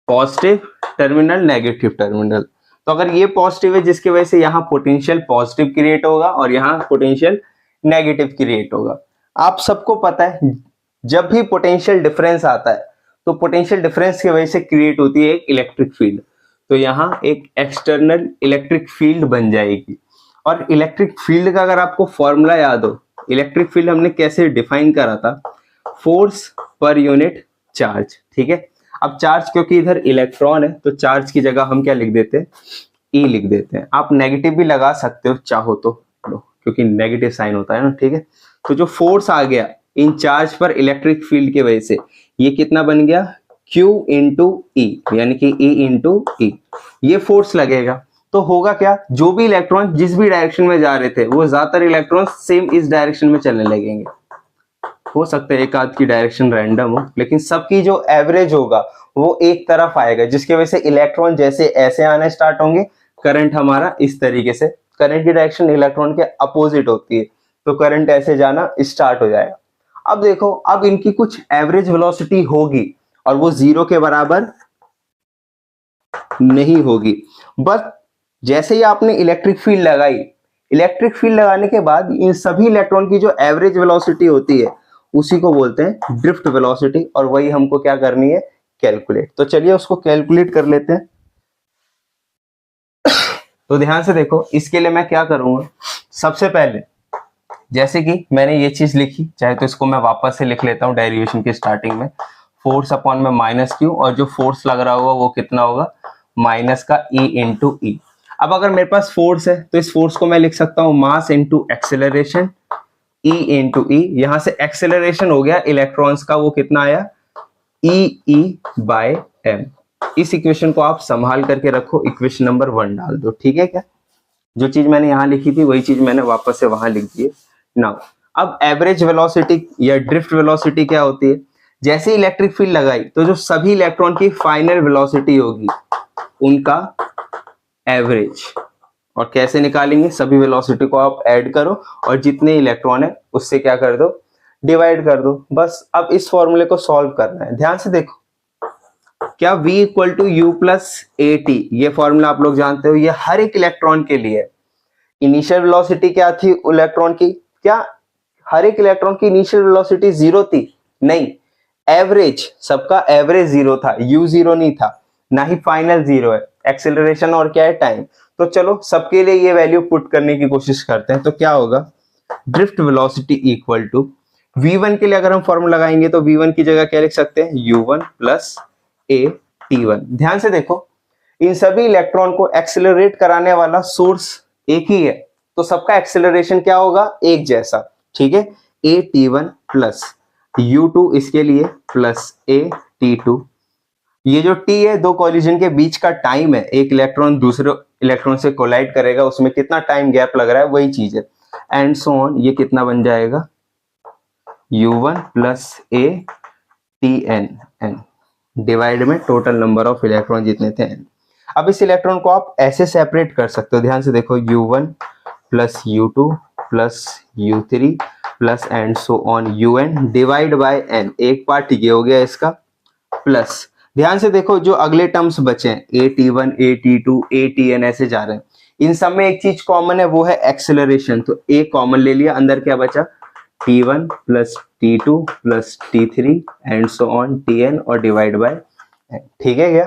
पॉजिटिव टर्मिनल नेगेटिव टर्मिनल। तो अगर ये पॉजिटिव है जिसकी वजह से यहाँ पोटेंशियल पॉजिटिव क्रिएट होगा और यहाँ पोटेंशियल नेगेटिव क्रिएट होगा। आप सबको पता है जब भी पोटेंशियल डिफरेंस आता है तो पोटेंशियल डिफरेंस की वजह से क्रिएट होती है एक इलेक्ट्रिक फील्ड। तो यहाँ एक एक्सटर्नल इलेक्ट्रिक फील्ड बन जाएगी। और इलेक्ट्रिक फील्ड का अगर आपको फॉर्मूला याद हो, इलेक्ट्रिक फील्ड हमने कैसे डिफाइन करा था, फोर्स पर यूनिट चार्ज। ठीक है, अब चार्ज क्योंकि इधर इलेक्ट्रॉन है तो चार्ज की जगह हम क्या लिख देते हैं, ई लिख देते हैं। आप नेगेटिव भी लगा सकते हो चाहो तो, क्योंकि नेगेटिव साइन होता है ना। ठीक है, तो जो फोर्स आ गया इन चार्ज पर इलेक्ट्रिक फील्ड की वजह से, ये कितना बन गया, Q इंटू ई, यानी कि E इंटू ई, ये फोर्स लगेगा। तो होगा क्या, जो भी इलेक्ट्रॉन जिस भी डायरेक्शन में जा रहे थे वो ज्यादातर इलेक्ट्रॉन सेम इस डायरेक्शन में चलने लगेंगे। हो सकता है एक आध की डायरेक्शन रैंडम हो, लेकिन सबकी जो एवरेज होगा वो एक तरफ आएगा, जिसकी वजह से इलेक्ट्रॉन जैसे ऐसे आने स्टार्ट होंगे, करंट हमारा इस तरीके से, करंट की डायरेक्शन इलेक्ट्रॉन के अपोजिट होती है तो करंट ऐसे जाना स्टार्ट हो जाएगा। अब देखो, अब इनकी कुछ एवरेज वेलोसिटी होगी और वो जीरो के बराबर नहीं होगी। बस जैसे ही आपने इलेक्ट्रिक फील्ड लगाई, इलेक्ट्रिक फील्ड लगाने के बाद इन सभी इलेक्ट्रॉन की जो एवरेज वेलोसिटी होती है उसी को बोलते हैं ड्रिफ्ट वेलोसिटी, और वही हमको क्या करनी है, कैलकुलेट। तो चलिए उसको कैलकुलेट कर लेते हैं। तो ध्यान से देखो, इसके लिए मैं क्या करूंगा, सबसे पहले जैसे कि मैंने ये चीज लिखी, चाहे तो इसको मैं वापस से लिख लेता हूं डेरिवेशन की स्टार्टिंग में, फोर्स अपॉन में माइनस क्यू, और जो फोर्स लग रहा होगा वो कितना होगा, माइनस का E इंटू ई। अब अगर मेरे पास फोर्स है तो इस फोर्स को मैं लिख सकता हूं mass into acceleration, E into E. यहां से एक्सेलरेशन हो गया इलेक्ट्रॉन्स का, वो कितना आया, E बाय m। इस इक्वेशन को आप संभाल करके रखो, इक्वेशन नंबर 1 डाल दो। ठीक है क्या, जो चीज मैंने यहां लिखी थी वही चीज मैंने वापस से वहां लिख दी है। नाउ अब एवरेज वेलोसिटी या ड्रिफ्ट वेलोसिटी क्या होती है, जैसे इलेक्ट्रिक फील्ड लगाई तो जो सभी इलेक्ट्रॉन की फाइनल वेलोसिटी होगी उनका एवरेज। और कैसे निकालेंगे, सभी वेलोसिटी को आप ऐड करो और जितने इलेक्ट्रॉन है उससे क्या कर दो, डिवाइड कर दो। बस अब इस फॉर्मूले को सॉल्व करना है। ध्यान से देखो, क्या V equal to U plus A T, ये फॉर्मूला आप लोग जानते हो, ये हर एक इलेक्ट्रॉन के लिए। इनिशियल वेलोसिटी क्या थी इलेक्ट्रॉन की, क्या हर एक इलेक्ट्रॉन की इनिशियल वेलोसिटी जीरो थी, नहीं, एवरेज, सबका एवरेज जीरो था, यू जीरो नहीं था, ना ही फाइनल जीरो है। एक्सेलरेशन और क्या है, टाइम। तो चलो सबके लिए ये वैल्यू पुट करने की कोशिश करते हैं। तो क्या होगा, drift velocity equal to v1 के लिए अगर हम फॉर्मूला लगाएंगे तो v1 की जगह क्या लिख सकते हैं, u1 प्लस ए t1। ध्यान से देखो, इन सभी इलेक्ट्रॉन को एक्सेलरेट कराने वाला सोर्स एक ही है, तो सबका एक्सेलरेशन क्या होगा, एक जैसा। ठीक है, ए t1 प्लस u2 इसके लिए प्लस ए t2। ये जो t है, दो कॉलिजन के बीच का टाइम है, एक इलेक्ट्रॉन दूसरे इलेक्ट्रॉन से कोलाइड करेगा, उसमें कितना टाइम गैप लग रहा है वही चीज है, एंड सो ऑन। ये कितना बन जाएगा, u1 plus A T N N divide में टोटल नंबर ऑफ इलेक्ट्रॉन जितने थे n। अब इस इलेक्ट्रॉन को आप ऐसे सेपरेट कर सकते हो, ध्यान से देखो, u1 plus u2 plus u3 plus and so on un divide by n। एक पार्ट ये हो गया इसका, प्लस ध्यान से देखो जो अगले टर्म्स बचे हैं, AT1 AT2 ATN ऐसे जा रहे हैं, इन सब में एक चीज कॉमन है, वो है एक्सेलरेशन। तो A कॉमन ले लिया, अंदर क्या बचा, T1 plus T2 plus T3 and so on Tn और डिवाइड बाय। ठीक है क्या,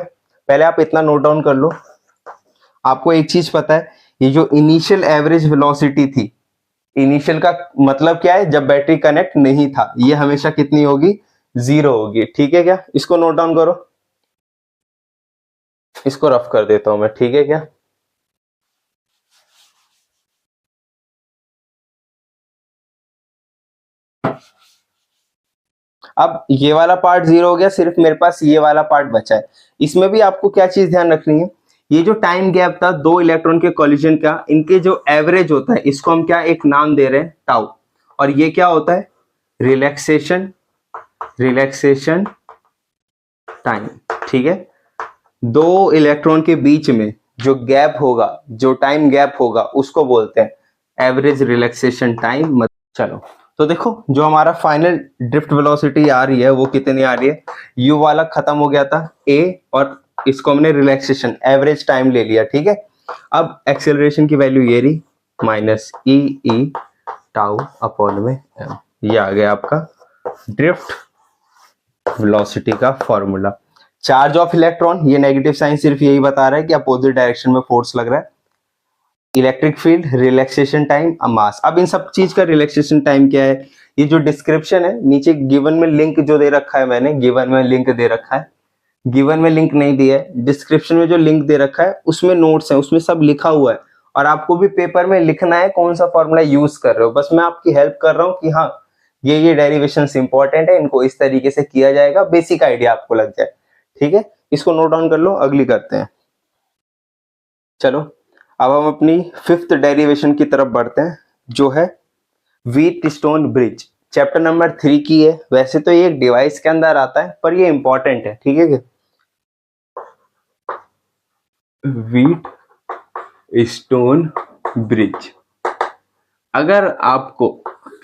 पहले आप इतना नोट डाउन कर लो। आपको एक चीज पता है, ये जो इनिशियल एवरेज वेलोसिटी थी, इनिशियल का मतलब क्या है, जब बैटरी कनेक्ट नहीं था, ये हमेशा कितनी होगी, जीरो होगी। ठीक है क्या, इसको नोट डाउन करो, इसको रफ कर देता हूं मैं। ठीक है क्या, अब ये वाला पार्ट जीरो हो गया, सिर्फ मेरे पास ये वाला पार्ट बचा है। इसमें भी आपको क्या चीज ध्यान रखनी है, ये जो टाइम गैप था दो इलेक्ट्रॉन के कॉलिजन का, इनके जो एवरेज होता है इसको हम क्या एक नाम दे रहे हैं, टाउ। और ये क्या होता है, रिलैक्सेशन टाइम। ठीक है, दो इलेक्ट्रॉन के बीच में जो गैप होगा, जो टाइम गैप होगा, उसको बोलते हैं एवरेज रिलैक्सेशन टाइम। चलो तो देखो, जो हमारा फाइनल ड्रिफ्ट वेलोसिटी आ रही है वो कितनी आ रही है, u वाला खत्म हो गया था, a और इसको हमने रिलैक्सेशन एवरेज टाइम ले लिया, ठीक है। अब एक्सेलरेशन की वैल्यू ये रही माइनस ई टाउ अपॉन में m, ये आ गया आपका ड्रिफ्ट वेलोसिटी का फॉर्मूला। चार्ज ऑफ इलेक्ट्रॉन, ये नेगेटिव साइन सिर्फ यही बता रहा है कि अपोजिट डायरेक्शन में फोर्स लग रहा है। इलेक्ट्रिक फील्ड, रिलैक्सेशन टाइम, मास। अब इन सब चीज का रिलैक्सेशन टाइम क्या है, ये जो डिस्क्रिप्शन है नीचे गिवन में लिंक जो दे रखा है मैंने, गिवन में लिंक दे रखा है, गिवन में लिंक नहीं दिया है, डिस्क्रिप्शन में जो लिंक दे रखा है उसमें नोट्स है, उसमें सब लिखा हुआ है और आपको भी पेपर में लिखना है कौन सा फॉर्मूला यूज कर रहे हो। बस मैं आपकी हेल्प कर रहा हूँ कि हाँ ये डेरिवेशंस इंपॉर्टेंट है, इनको इस तरीके से किया जाएगा, बेसिक आइडिया आपको लग जाए, ठीक है। इसको नोट डाउन कर लो, अगली करते हैं। चलो अब हम अपनी फिफ्थ डेरिवेशन की तरफ बढ़ते हैं जो है wheat stone bridge, chapter number 3 की है। वैसे तो ये एक डिवाइस के अंदर आता है पर ये इंपॉर्टेंट है, ठीक है क्या। व्हीट स्टोन ब्रिज, अगर आपको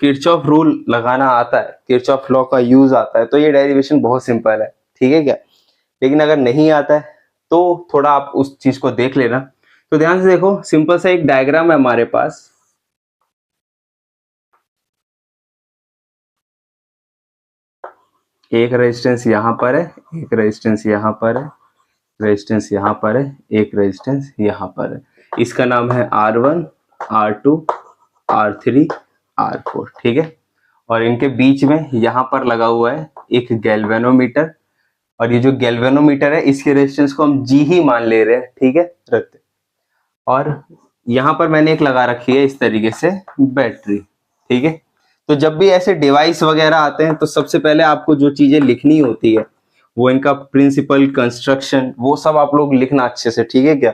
किरचॉफ रूल लगाना आता है, किरचॉफ लॉ का यूज आता है तो ये डेरिवेशन बहुत सिंपल है, ठीक है क्या। लेकिन अगर नहीं आता है तो थोड़ा आप उस चीज को देख लेना। तो ध्यान से देखो, सिंपल सा एक डायग्राम है हमारे पास, एक रेजिस्टेंस यहां पर है, एक रेजिस्टेंस यहां पर है, रेजिस्टेंस यहां पर है, एक रेजिस्टेंस यहां पर है। इसका नाम है R1, R2, R3, R4, ठीक है। और इनके बीच में यहां पर लगा हुआ है एक गैल्वेनोमीटर, और ये जो गैल्वेनोमीटर है इसके रेजिस्टेंस को हम G ही मान ले रहे हैं, ठीक है, रखते। और यहां पर मैंने एक लगा रखी है इस तरीके से बैटरी, ठीक है। तो जब भी ऐसे डिवाइस वगैरह आते हैं तो सबसे पहले आपको जो चीजें लिखनी होती है वो इनका प्रिंसिपल, कंस्ट्रक्शन, वो सब आप लोग लिखना अच्छे से, ठीक है क्या,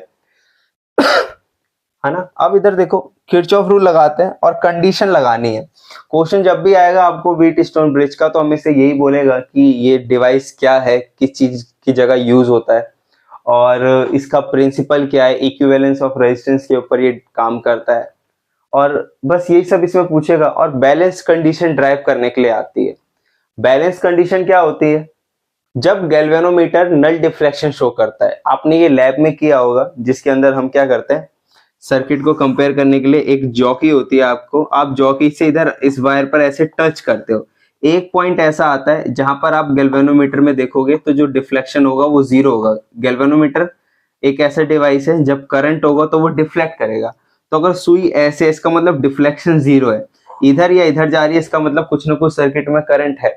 है ना। अब इधर देखो, किरचॉफ रूल लगाते हैं और कंडीशन लगानी है। क्वेश्चन जब भी आएगा आपको व्हीट स्टोन ब्रिज का तो हमें से यही बोलेगा कि ये डिवाइस क्या है, किस चीज की जगह यूज होता है और इसका प्रिंसिपल क्या है, इक्विवेलेंस ऑफ रेजिस्टेंस के ऊपर ये काम करता है, और बस यही सब इसमें पूछेगा। और बैलेंस कंडीशन ड्राइव करने के लिए आती है। बैलेंस कंडीशन क्या होती है, जब गैल्वेनोमीटर नल डिफ्लेक्शन शो करता है, आपने ये लैब में किया होगा जिसके अंदर हम क्या करते हैं, सर्किट को कंपेयर करने के लिए एक जॉकी होती है, आपको आप जॉकी से इधर इस वायर पर ऐसे टच करते हो, एक पॉइंट ऐसा आता है जहां पर आप गैल्वेनोमीटर में देखोगे तो जो डिफ्लेक्शन होगा वो जीरो होगा। गैल्वेनोमीटर एक ऐसा डिवाइस है जब करंट होगा तो वो डिफ्लेक्ट करेगा। तो अगर सुई ऐसे, इसका मतलब डिफ्लेक्शन जीरो है, इधर या इधर जा रही है इसका मतलब कुछ ना कुछ सर्किट में करंट है।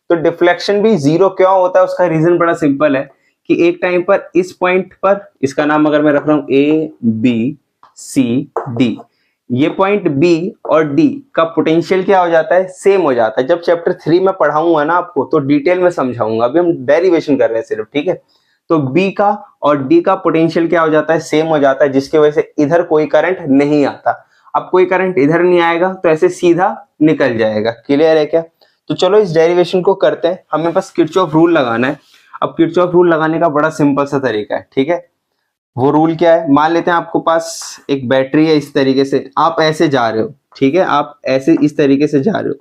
तो डिफ्लेक्शन भी जीरो क्यों होता है, उसका रीजन बड़ा सिंपल है कि एक टाइम पर इस पॉइंट पर, इसका नाम अगर मैं रख रहा हूं ABCD, ये पॉइंट B और D का पोटेंशियल क्या हो जाता है, सेम हो जाता है। जब चैप्टर 3 में पढ़ाऊंगा ना आपको तो डिटेल में समझाऊंगा, अभी हम डेरिवेशन कर रहे हैं सिर्फ, ठीक है। तो B का और D का पोटेंशियल क्या हो जाता है, सेम हो जाता है, जिसकी वजह से इधर कोई करंट नहीं आता। अब कोई करंट इधर नहीं आएगा तो ऐसे सीधा निकल जाएगा। क्लियर है क्या। तो चलो इस डेरिवेशन को करते हैं, हमें बस किरचॉफ रूल लगाना है। अब किरचॉफ रूल लगाने का बड़ा सिंपल सा तरीका है, ठीक है। वो रूल क्या है, मान लेते हैं आपको पास एक बैटरी है, इस तरीके से आप ऐसे जा रहे हो, ठीक है, आप ऐसे इस तरीके से जा रहे हो।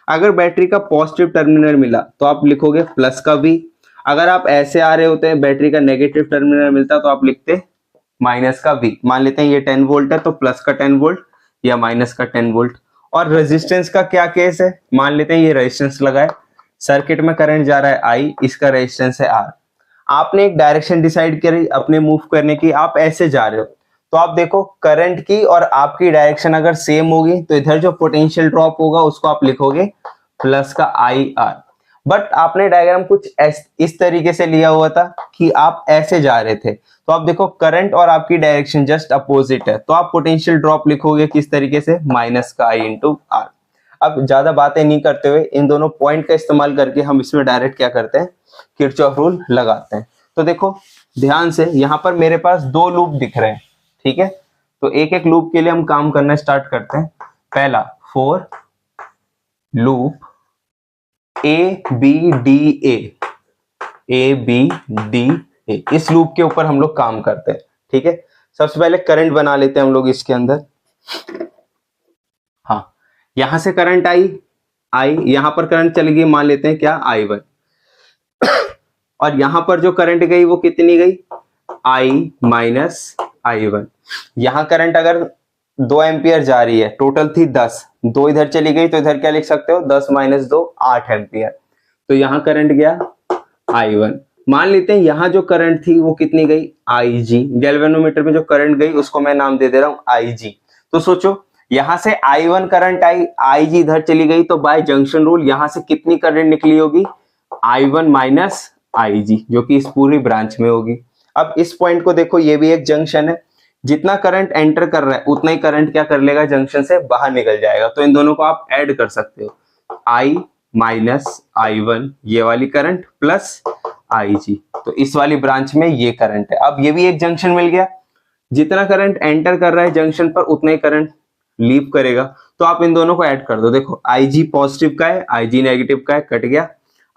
अगर बैटरी का पॉजिटिव टर्मिनल मिला तो आप लिखोगे प्लस का V, अगर आप ऐसे आ रहे होते हैं बैटरी का नेगेटिव टर्मिनल मिलता तो आप लिखते माइनस का V। मान लेते हैं ये 10 वोल्ट है तो प्लस का 10 वोल्ट या माइनस का 10 वोल्ट। और रेजिस्टेंस का क्या केस है, मान लेते हैं ये रेजिस्टेंस लगा है, सर्किट में करंट जा रहा है I, इसका रेजिस्टेंस है R। आपने एक डायरेक्शन डिसाइड करी अपने मूव करने की, आप ऐसे जा रहे हो तो आप देखो करंट की और आपकी डायरेक्शन अगर सेम होगी तो इधर जो पोटेंशियल ड्रॉप होगा उसको आप लिखोगे प्लस का IR। बट आपने डायग्राम कुछ इस तरीके से लिया हुआ था कि आप ऐसे जा रहे थे, तो आप देखो करंट और आपकी डायरेक्शन जस्ट अपोजिट है, तो आप पोटेंशियल ड्रॉप लिखोगे किस तरीके से, माइनस का I इंटू R। अब ज्यादा बातें नहीं करते हुए इन दोनों पॉइंट का इस्तेमाल करके हम इसमें डायरेक्ट क्या करते हैं, किरचॉफ रूल लगाते हैं। तो देखो ध्यान से, यहाँ पर मेरे पास 2 लूप दिख रहे हैं, ठीक है। तो एक एक लूप के लिए हम काम करना स्टार्ट करते हैं। पहला फॉर लूप ABDA, इस लूप के ऊपर हम लोग काम करते हैं, ठीक है। सबसे पहले करंट बना लेते हैं हम लोग इसके अंदर। हाँ, यहां से करंट आई, यहां पर करंट चलेगी, मान लेते हैं क्या I1, और यहां पर जो करंट गई वो कितनी गई, I माइनस I1। यहां करंट अगर 2 एम्पियर जा रही है, टोटल थी 10, 2 इधर चली गई तो इधर क्या लिख सकते हो, 10 माइनस 2 8 एम्पियर। तो यहां करंट गया I1। मान लेते हैं यहां जो करंट थी वो कितनी गई, IG। गैल्वेनोमीटर में जो करंट गई उसको मैं नाम दे दे रहा हूं IG। तो सोचो यहां से I1 करंट आई, IG इधर चली गई, तो बाय जंक्शन रूल यहां से कितनी करंट निकली होगी, I1 माइनस IG, जो कि इस पूरी ब्रांच में होगी। अब इस पॉइंट को देखो, ये भी एक जंक्शन है, जितना करंट एंटर कर रहा है उतना ही करंट क्या कर लेगा, जंक्शन से बाहर निकल जाएगा। तो इन दोनों को आप ऐड कर सकते हो, I माइनस I1 ये वाली करंट प्लस IG, तो इस वाली ब्रांच में ये करंट है। अब ये भी एक जंक्शन मिल गया, जितना करंट एंटर कर रहा है जंक्शन पर उतना ही करंट लीव करेगा। तो आप इन दोनों को ऐड कर दो, देखो IG पॉजिटिव का है, IG नेगेटिव का है, कट गया।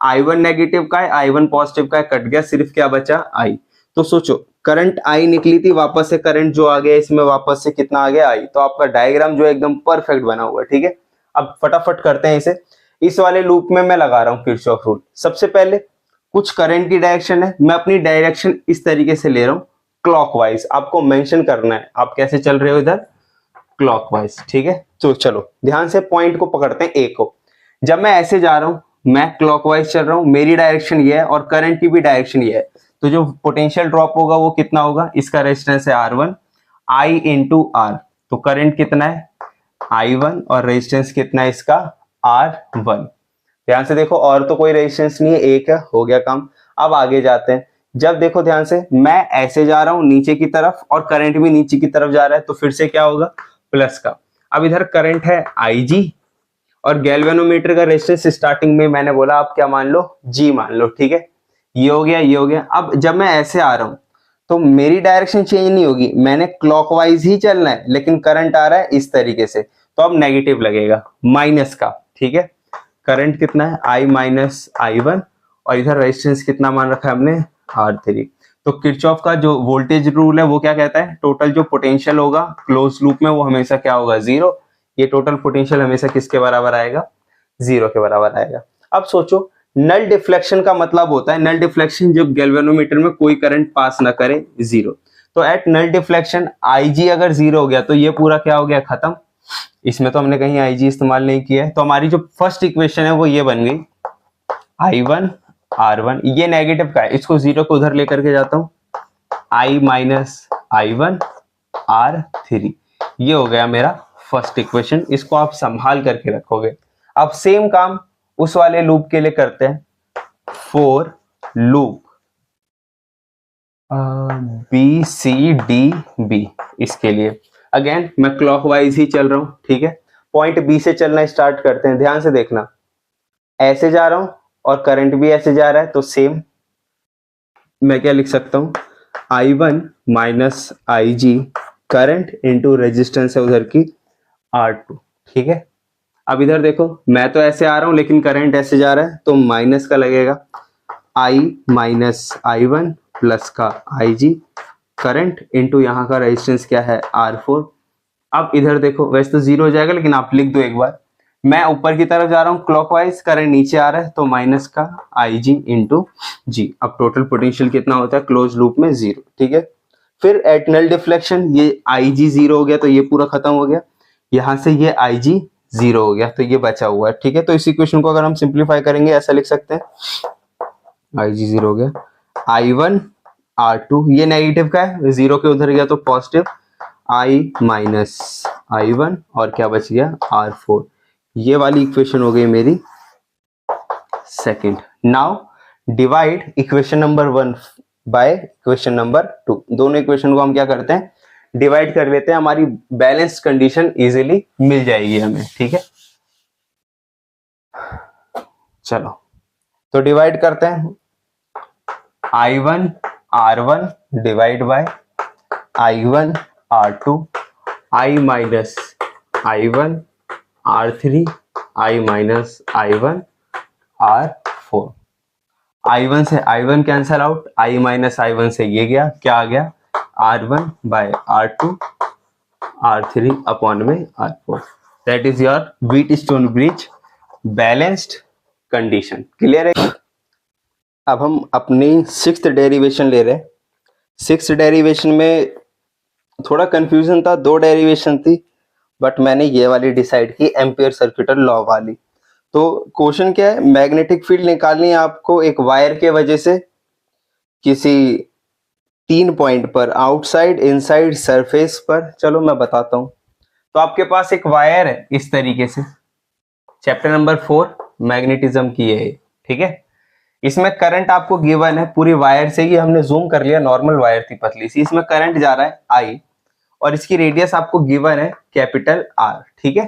I1 नेगेटिव का है, I1 पॉजिटिव का है, कट गया। सिर्फ क्या बचा, I। तो सोचो करंट I निकली थी, वापस से करंट जो आ गया इसमें वापस से कितना आ गया, I। तो आपका डायग्राम जो है एकदम परफेक्ट बना हुआ है, ठीक है। अब फटाफट करते हैं इसे। इस वाले लूप में मैं लगा रहा हूं किरचॉफ रूल। सबसे पहले कुछ करंट की डायरेक्शन है, मैं अपनी डायरेक्शन इस तरीके से ले रहा हूं, क्लॉकवाइज। आपको मेंशन करना है आप कैसे चल रहे हो इधर, क्लॉकवाइज, ठीक है। तो चलो ध्यान से पॉइंट को पकड़ते हैं, ए को। जब मैं ऐसे जा रहा हूं, मैं क्लॉकवाइज चल रहा हूं, मेरी डायरेक्शन ये है और करंट की भी डायरेक्शन ये है, तो जो पोटेंशियल ड्रॉप होगा वो कितना होगा, इसका रेजिस्टेंस है R1, I इंटू R। तो करंट कितना है I1 और रेजिस्टेंस कितना है इसका R1। ध्यान से देखो, और तो कोई रेजिस्टेंस नहीं है, एक है, हो गया काम। अब आगे जाते हैं। जब देखो ध्यान से, मैं ऐसे जा रहा हूं नीचे की तरफ और करंट भी नीचे की तरफ जा रहा है, तो फिर से क्या होगा, प्लस का। अब इधर करंट है IG और गैल्वेनोमीटर का रेजिस्टेंस स्टार्टिंग में मैंने बोला आप क्या मान लो, G मान लो, ठीक है। ये हो गया, ये हो गया। अब जब मैं ऐसे आ रहा हूं तो मेरी डायरेक्शन चेंज नहीं होगी, मैंने क्लॉकवाइज ही चलना है, लेकिन करंट आ रहा है इस तरीके से, तो अब नेगेटिव लगेगा, माइनस का, ठीक है। करंट कितना है, I माइनस I1 और इधर रेजिस्टेंस कितना मान रखा है हमने, R3। तो किरचॉफ का जो वोल्टेज रूल है वो क्या कहता है, टोटल जो पोटेंशियल होगा क्लोज लूप में वो हमेशा क्या होगा, 0। ये टोटल पोटेंशियल हमेशा किसके बराबर आएगा, 0 के बराबर आएगा। अब सोचो नल डिफ्लेक्शन का मतलब होता है, नल डिफ्लेक्शन जब गैल्वेनोमीटर में कोई करंट पास ना करे, 0। तो एट नल डिफ्लेक्शन IG अगर 0 हो गया तो ये पूरा क्या हो गया, खत्म। इसमें तो हमने कहीं IG इस्तेमाल नहीं किया है, तो हमारी जो फर्स्ट इक्वेशन है वो ये बन गई, I1 R1, ये नेगेटिव का है, इसको 0 को उधर लेकर के जाता हूं, I माइनस I1 R3। ये हो गया मेरा फर्स्ट इक्वेशन, इसको आप संभाल करके रखोगे। अब सेम काम उस वाले लूप के लिए करते हैं, फॉर लूप BCDB। इसके लिए अगेन मैं क्लॉकवाइज ही चल रहा हूं, ठीक है। पॉइंट B से चलना स्टार्ट करते हैं, ध्यान से देखना, ऐसे जा रहा हूं और करंट भी ऐसे जा रहा है, तो सेम मैं क्या लिख सकता हूं, I1 minus IG, current into resistance है उधर की R2, ठीक है। अब इधर देखो, मैं तो ऐसे आ रहा हूं लेकिन करंट ऐसे जा रहा है, तो माइनस का लगेगा, I माइनस I1 प्लस का IG, करंट इंटू यहाँ का रेजिस्टेंस क्या है, R4। अब इधर देखो, वैसे तो 0 हो जाएगा लेकिन आप लिख दो एक बार, मैं ऊपर की तरफ जा रहा हूँ क्लॉकवाइज, करंट नीचे आ रहा है, तो माइनस का IG इंटू G। अब टोटल पोटेंशियल कितना होता है क्लोज लूप में, 0, ठीक है। फिर एट नल डिफ्लेक्शन ये IG 0 हो गया, तो ये पूरा खत्म हो गया। यहां से ये IG 0 हो गया, तो ये बचा हुआ है, ठीक है। तो इस इक्वेशन को अगर हम सिंप्लीफाई करेंगे ऐसा लिख सकते हैं, IG 0 हो गया, I1 R2, ये नेगेटिव का है, 0 के उधर गया तो पॉजिटिव, I माइनस I1 और क्या बच गया, R4। ये वाली इक्वेशन हो गई मेरी second. Now divide equation number 1 by equation number 2। दोनों इक्वेशन को हम क्या करते हैं, डिवाइड कर लेते हैं, हमारी बैलेंस्ड कंडीशन इजीली मिल जाएगी हमें, ठीक है। चलो तो डिवाइड करते हैं, I1 R1 divide by I1 R2, I minus I1 R3, I minus I1 R4। I1 से I1 cancel out, I minus I1 से ये गया, क्या आ गया, R1 bye R2 R3 upon में R4। That is your Wheatstone bridge balanced condition. Clear है। अब हम अपनी सिक्स्थ डेरिवेशन ले रहे हैं। सिक्स्थ डेरिवेशन में थोड़ा कंफ्यूजन था, दो डेरिवेशन थी, बट मैंने ये वाली डिसाइड की, एम्पियर सर्किटल लॉ वाली। तो क्वेश्चन क्या है, मैग्नेटिक फील्ड निकालनी है आपको एक वायर के वजह से किसी 3 पॉइंट पर, आउटसाइड, इनसाइड, सरफेस पर। चलो मैं बताता हूं। तो आपके पास एक वायर है इस तरीके से, चैप्टर नंबर 4 मैग्नेटिज्म की है, ठीक है। इसमें करंट आपको गिवन है पूरी वायर से, ये हमने जूम कर लिया, नॉर्मल वायर थी पतली सी, इसमें करंट जा रहा है आई, और इसकी रेडियस आपको गिवन है कैपिटल आर, ठीक है।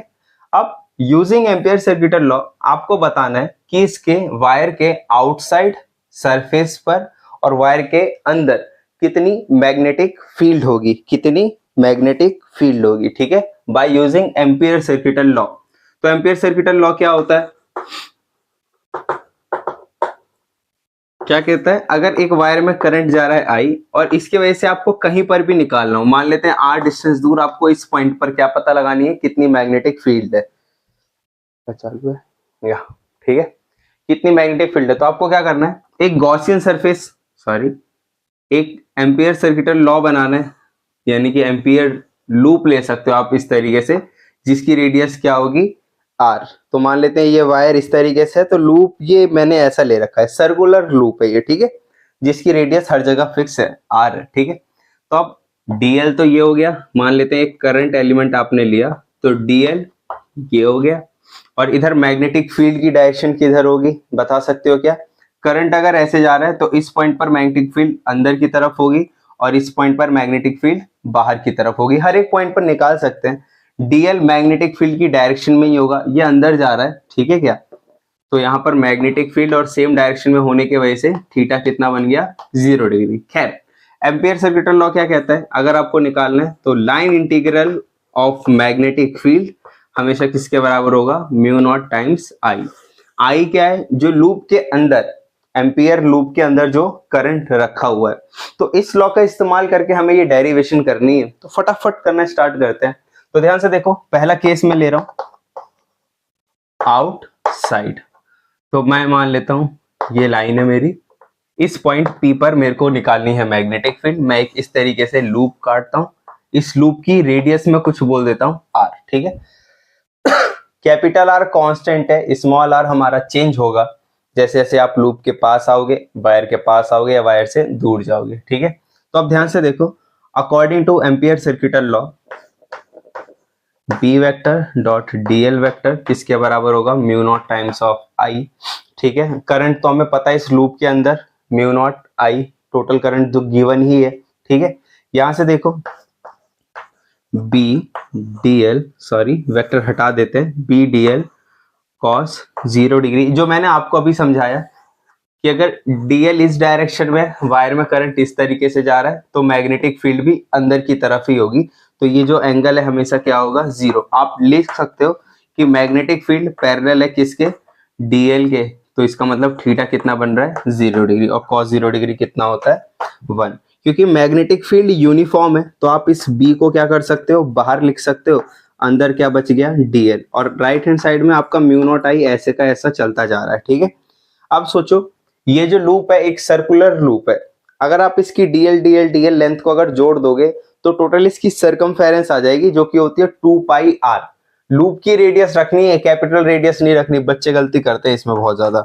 अब यूजिंग एम्पियर सर्किटल लॉ आपको बताना है कि इसके वायर के आउटसाइड, सरफेस पर और वायर के अंदर कितनी मैग्नेटिक फील्ड होगी, कितनी मैग्नेटिक फील्ड होगी, ठीक है, by using Ampere circuital law. तो एम्पियर सर्किटल लॉ क्या होता है, क्या कहता है, अगर एक वायर में करंट जा रहा है आई और इसकी वजह से आपको कहीं पर भी निकालना हो, मान लेते हैं आर डिस्टेंस दूर, आपको इस पॉइंट पर क्या पता लगानी है, कितनी मैग्नेटिक फील्ड है, चालू है या, ठीक है, कितनी मैग्नेटिक फील्ड है। तो आपको क्या करना है, एक गॉसियन सरफेस, सॉरी, एक एम्पियर सर्किटल लॉ बनाना है, यानी कि एम्पियर लूप ले सकते हो आप इस तरीके से, जिसकी रेडियस क्या होगी आर। तो मान लेते हैं ये वायर इस तरीके से है, तो लूप ये मैंने ऐसा ले रखा है, सर्कुलर लूप है ये, ठीक है, जिसकी रेडियस हर जगह फिक्स है आर है, ठीक है। तो अब डीएल तो ये हो गया, मान लेते हैं एक करंट एलिमेंट आपने लिया, तो डीएल ये हो गया, और इधर मैग्नेटिक फील्ड की डायरेक्शन किधर होगी, बता सकते हो क्या, करंट अगर ऐसे जा रहा है तो इस पॉइंट पर मैग्नेटिक फील्ड अंदर की तरफ होगी, और इस पॉइंट पर मैग्नेटिक फील्ड बाहर की तरफ होगी, हर एक पॉइंट पर निकाल सकते हैं। डीएल मैग्नेटिक फील्ड की डायरेक्शन में ही होगा, ये अंदर जा रहा है, ठीक है क्या, तो यहाँ पर मैग्नेटिक फील्ड और सेम डायरेक्शन में होने की वजह से थीटा कितना बन गया, 0 डिग्री। खैर, एम्पियर सर्किटल लॉ क्या कहता है, अगर आपको निकालना है तो line integral of magnetic field हमेशा किसके बराबर होगा, म्यू नॉट टाइम्स आई। आई क्या है, जो लूप के अंदर, एम्पियर लूप के अंदर जो करंट रखा हुआ है। तो इस लॉ का इस्तेमाल करके हमें ये डेरिवेशन करनी है, तो फटाफट करना स्टार्ट करते हैं। तो ध्यान से देखो, पहला केस में ले रहा हूं आउटसाइड, तो मैं मान लेता हूं ये लाइन है मेरी, इस पॉइंट पी पर मेरे को निकालनी है मैग्नेटिक फील्ड। मैं एक इस तरीके से लूप काटता हूं, इस लूप की रेडियस में कुछ बोल देता हूं आर, ठीक है। कैपिटल आर कांस्टेंट है, स्मॉल आर हमारा चेंज होगा जैसे जैसे आप लूप के पास आओगे, वायर के पास आओगे या वायर से दूर जाओगे, ठीक है। तो अब ध्यान से देखो, according to Ampere circuital law, B vector dot DL vector किसके बराबर होगा, mu naught times of I, ठीक है। करंट तो हमें पता है इस लूप के अंदर mu naught I, total current जो गिवन ही है, ठीक है। यहां से देखो B D L, sorry vector हटा देते हैं, B D L cos 0 degree, जो मैंने आपको अभी समझाया कि अगर डीएल इस डायरेक्शन में, वायर में करंट इस तरीके से जा रहा है, तो मैग्नेटिक फील्ड भी अंदर की तरफ ही होगी, तो ये जो एंगल है हमेशा क्या होगा, 0। आप लिख सकते हो कि मैग्नेटिक फील्ड पैरेलल है किसके, डीएल के, तो इसका मतलब थीटा कितना बन रहा है, 0 डिग्री, और कॉस 0 डिग्री कितना होता है, 1। क्योंकि मैग्नेटिक फील्ड यूनिफॉर्म है, तो आप इस बी को क्या कर सकते हो, बाहर लिख सकते हो, अंदर क्या बच गया, डीएल, और राइट हैंड साइड में आपका म्यू नॉट आई ऐसे का ऐसा चलता जा रहा है, ठीक है। अब सोचो, ये जो लूप है एक सर्कुलर लूप है, अगर आप इसकी डीएल डीएल डीएल लेंथ को अगर जोड़ दोगे तो टोटल इसकी सरकमफेरेंस आ जाएगी, जो कि होती है 2 पाई आर। लूप की रेडियस रखनी है, कैपिटल रेडियस नहीं रखनी, बच्चे गलती करते हैं इसमें बहुत ज्यादा।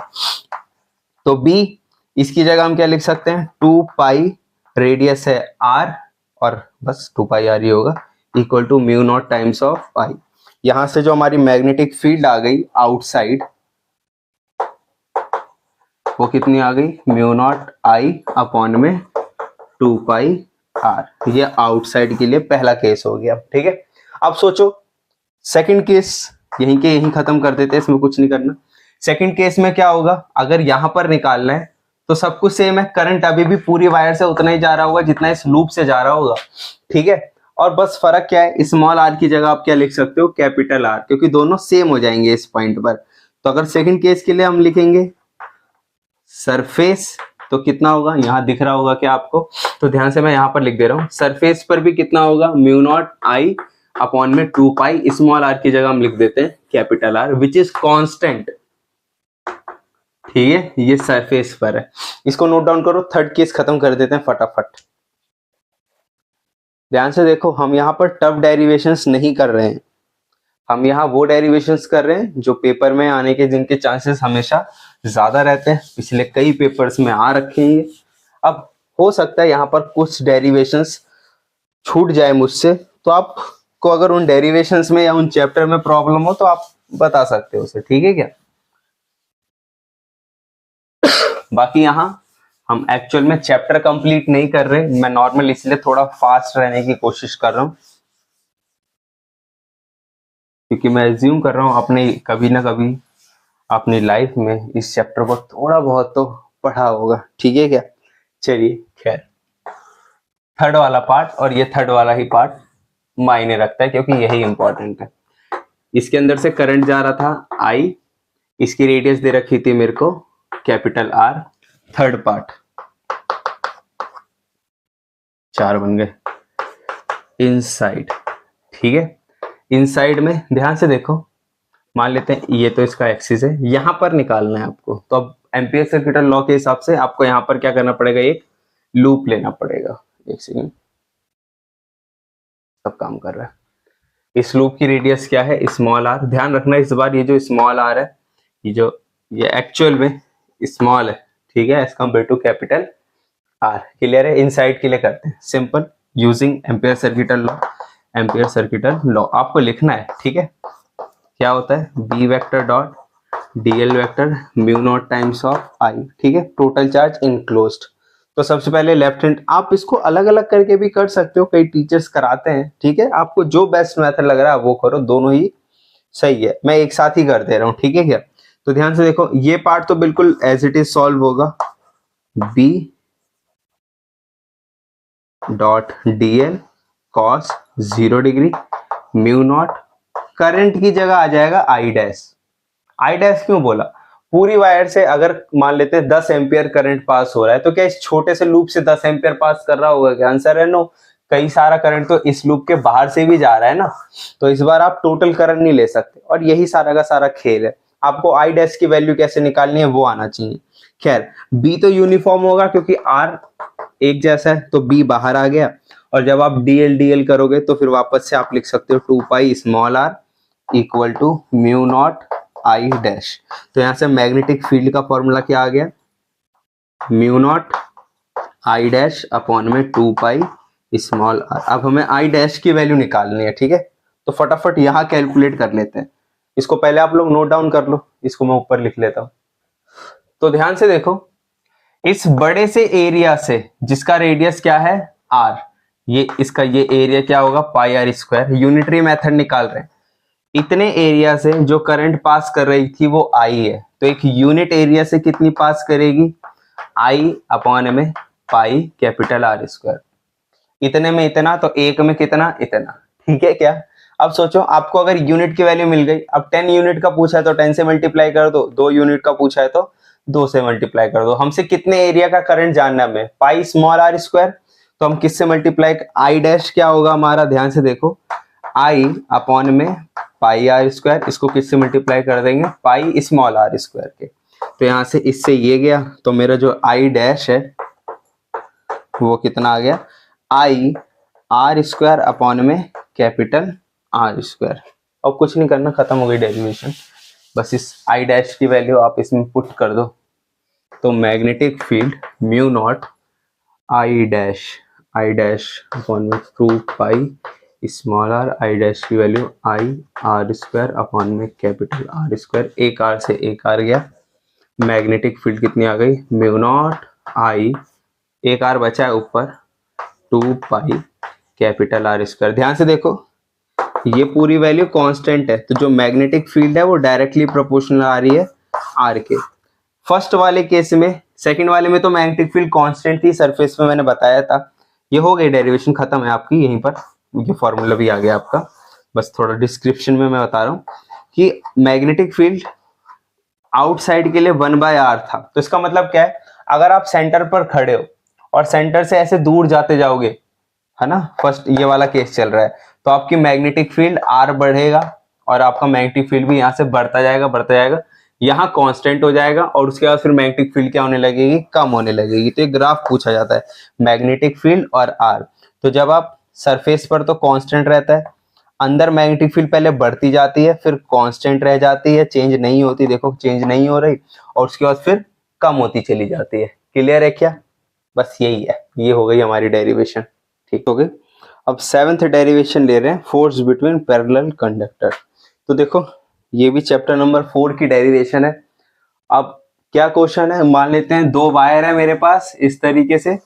तो बी, इसकी जगह हम क्या लिख सकते हैं, 2 पाई, रेडियस है आर, और बस 2 पाई आर ही होगा, equal to mu naught times of I. यहां से जो हमारी मैग्नेटिक फील्ड आ गई आउटसाइड, वो कितनी आ गई, म्यू नॉट आई अपॉन में 2 पाई आर। ये आउटसाइड के लिए पहला केस हो गया, ठीक है। अब सोचो सेकंड केस, यहीं के यहीं खत्म कर देते हैं, इसमें कुछ नहीं करना। सेकंड केस में क्या होगा, अगर यहां पर निकालना है तो सब कुछ सेम है, करंट अभी भी पूरी वायर से उतना ही जा रहा होगा जितना इस लूप से जा रहा होगा, ठीक है। और बस फर्क क्या है, स्मॉल आर की जगह आप क्या लिख सकते हो, कैपिटल आर, क्योंकि दोनों सेम हो जाएंगे इस पॉइंट पर। तो अगर सेकंड केस के लिए हम लिखेंगे सरफेस, तो कितना होगा, यहां दिख रहा होगा क्या आपको, तो ध्यान से मैं यहां पर लिख दे रहा हूं, सरफेस पर भी कितना होगा, म्यू नॉट आई अपॉन में 2 पाई, स्मॉल आर की जगह हम लिख देते हैं capital R, which is constant, ठीक है, ये सरफेस पर है। इसको नोट डाउन करो, थर्ड केस खत्म कर देते हैं फटाफट। ध्यान से देखो, हम यहाँ पर टफ डेरिवेशंस नहीं कर रहे हैं, हम यहाँ वो डेरिवेशंस कर रहे हैं जो पेपर में आने के जिनके चांसेस हमेशा ज्यादा रहते हैं, पिछले कई पेपर्स में आ रखे हैं। अब हो सकता है यहाँ पर कुछ डेरिवेशंस छूट जाए मुझसे, तो आपको अगर उन डेरिवेशंस में या उन चैप्टर में प्रॉब्लम हो तो आप बता सकते हो उसे, ठीक है क्या। बाकी यहाँ हम एक्चुअल में चैप्टर कंप्लीट नहीं कर रहे, मैं नॉर्मल इसलिए थोड़ा फास्ट रहने की कोशिश कर रहा हूँ, क्योंकि मैं एज्यूम कर रहा हूँ आपने कभी ना कभी अपनी लाइफ में इस चैप्टर को थोड़ा बहुत तो पढ़ा होगा, ठीक है क्या। चलिए खैर, थर्ड वाला पार्ट, और ये थर्ड वाला ही पार्ट मायने रखता है क्योंकि यही इंपॉर्टेंट है। इसके अंदर से करंट जा रहा था आई, इसकी रेडियस दे रखी थी मेरे को कैपिटल आर। थर्ड पार्ट 4 बन गए इनसाइड, ठीक है। इनसाइड में ध्यान से देखो, मान लेते हैं ये तो इसका एक्सिस है, यहां पर निकालना है आपको, तो अब एम्पियर सर्किट लॉ के हिसाब से आपको यहां पर क्या करना पड़ेगा, एक लूप लेना पड़ेगा। एक सेकेंड, सब काम कर रहा है। इस लूप की रेडियस क्या है, स्मॉल आर। ध्यान रखना इस बार, ये जो स्मॉल आर है, ये एक्चुअल में स्मॉल है, ठीक है, as compare to capital R. Clear है। इनसाइड के लिए करते हैं simple, using Ampere circuital law. Ampere circuital law आपको लिखना है, ठीक है। क्या होता है, B vector dot DL vector mu naught times of I, ठीक है, टोटल चार्ज इनक्लोज्ड। तो सबसे पहले लेफ्ट हैंड, आप इसको अलग अलग करके भी कर सकते हो, कई टीचर्स कराते हैं, ठीक है, आपको जो बेस्ट मेथड लग रहा है वो करो, दोनों ही सही है, मैं एक साथ ही कर दे रहा हूं, ठीक है क्या। तो ध्यान से देखो, ये पार्ट तो बिल्कुल एज इट इज सॉल्व होगा, B dot DL cos 0 degree mu naught, current की जगह आ जाएगा आई डैश। आई डैश क्यों बोला, पूरी वायर से अगर मान लेते हैं 10 एम्पियर करंट पास हो रहा है, तो क्या इस छोटे से लूप से 10 एम्पियर पास कर रहा होगा क्या, आंसर है नो। कई सारा करंट तो इस लूप के बाहर से भी जा रहा है ना, तो इस बार आप टोटल करंट नहीं ले सकते, और यही सारा का सारा खेल है। आपको आई डैश की वैल्यू कैसे निकालनी है वो आना चाहिए। खैर, बी तो यूनिफॉर्म होगा क्योंकि आर एक जैसा है, तो बी बाहर आ गया, और जब आप डीएल डीएल करोगे तो फिर वापस से आप लिख सकते हो 2 pi small R equal to mu naught I dash. तो यहां से मैग्नेटिक फील्ड का फॉर्मूला क्या आ गया, mu naught I dash upon में 2 पाई स्मॉल आर। अब हमें आई डैश की वैल्यू निकालनी है, ठीक है, तो फटाफट यहां कैलकुलेट कर लेते हैं। इसको पहले आप लोग नोट डाउन कर लो, इसको मैं ऊपर लिख लेता हूं। तो ध्यान से देखो, इस बड़े से एरिया से जिसका रेडियस क्या है आर, ये इसका ये एरिया क्या होगा, पाई आर स्क्वायर। यूनिटरी मेथड निकाल रहे हैं, इतने एरिया से जो करंट पास कर रही थी वो आई है, तो एक यूनिट एरिया से कितनी पास करेगी, आई अपॉन में पाई कैपिटल आर स्क्वायर। इतने में इतना, तो एक में कितना, इतना, ठीक है क्या। अब सोचो, आपको अगर यूनिट की वैल्यू मिल गई, अब 10 यूनिट का पूछा है तो 10 से मल्टीप्लाई कर दो, 2 यूनिट का पूछा है तो 2 से मल्टीप्लाई कर दो। हमसे कितने एरिया का करंट जानना है हमें, पाई स्मॉल आर स्क्वायर, तो हम किससे मल्टीप्लाई, आई डैश क्या होगा हमारा, ध्यान से देखो, आई अपॉन में पाई आर स्क्वायर, इसको किससे मल्टीप्लाई कर देंगे, पाई स्मॉल आर स्क्वायर के। तो यहां से इससे ये गया, तो मेरा जो आई डैश है वो कितना आ गया, आई आर स्क्वायर अपॉन में कैपिटल आर स्क्वायर। अब कुछ नहीं करना, खत्म हो गई डेरिवेशन, बस इस आई डैश की वैल्यू आप इसमें पुट कर दो, तो magnetic field mu naught I dash upon में 2 pi small R, I dash की value I R square upon में कैपिटल आर स्क्वायर। एक आर से एक आर गया, मैग्नेटिक फील्ड कितनी आ गई, म्यू नॉट आई, एक आर बचा है ऊपर, 2 पाई कैपिटल आर स्क्वायर। ध्यान से देखो, ये पूरी वैल्यू कांस्टेंट है, तो जो मैग्नेटिक फील्ड है वो डायरेक्टली प्रोपोर्शनल आ रही है आर के। फर्स्ट वाले केस में, सेकंड वाले में तो मैग्नेटिक फील्ड कांस्टेंट थी, सरफेस में मैंने बताया था। ये हो गई डेरिवेशन खत्म है आपकी, यहीं पर ये फॉर्मूला भी आ गया आपका, बस थोड़ा डिस्क्रिप्शन में मैं बता रहा हूँ कि मैग्नेटिक फील्ड आउटसाइड के लिए 1/r था। तो इसका मतलब क्या है, अगर आप सेंटर पर खड़े हो और सेंटर से ऐसे दूर जाते जाओगे, है ना, फर्स्ट ये वाला केस चल रहा है, तो आपकी मैग्नेटिक फील्ड r बढ़ेगा और आपका मैग्नेटिक फील्ड भी यहाँ से बढ़ता जाएगा, यहाँ कांस्टेंट हो जाएगा और उसके बाद फिर मैग्नेटिक फील्ड क्या होने लगेगी, कम होने लगेगी। तो एक ग्राफ पूछा जाता है मैग्नेटिक फील्ड और आर। तो जब आप सरफेस पर तो कांस्टेंट रहता है, अंदर मैग्नेटिक फील्ड पहले बढ़ती जाती है फिर कांस्टेंट रह जाती है, चेंज नहीं होती, देखो चेंज नहीं हो रही, और उसके बाद फिर कम होती चली जाती है। क्लियर है क्या? बस यही है, ये हो गई हमारी डेरिवेशन। ठीक हो गई। अब 7th डेरिवेशन ले रहे हैं, फोर्स बिटवीन पैरेलल कंडक्टर। तो देखो ये भी चैप्टर नंबर 4 की डेरिवेशन है। अब क्या क्वेश्चन है, मान लेते हैं 2 वायर है मेरे पास इस तरीके से,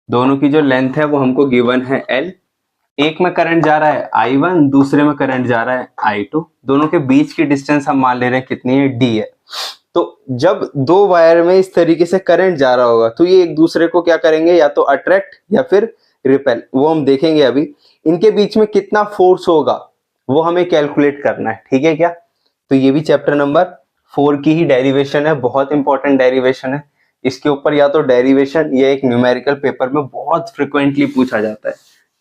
दोनों की जो लेंथ है वो हमको गिवन है L। एक में करंट जा रहा है I1, दूसरे में करंट जा रहा है I2। दोनों के बीच की डिस्टेंस हम मान ले रहे हैं कितनी है, D है। तो जब 2 वायर में इस तरीके से करंट जा रहा होगा तो ये एक दूसरे को क्या करेंगे, या तो अट्रैक्ट या फिर रिपेल, वो हम देखेंगे अभी। इनके बीच में कितना फोर्स होगा वो हमें कैलकुलेट करना है, ठीक है क्या? तो ये भी चैप्टर नंबर 4 की ही डेरिवेशन है, बहुत इंपॉर्टेंट डेरिवेशन है। इसके ऊपर या तो डेरिवेशन या एक न्यूमेरिकल पेपर में बहुत फ्रिक्वेंटली पूछा जाता है,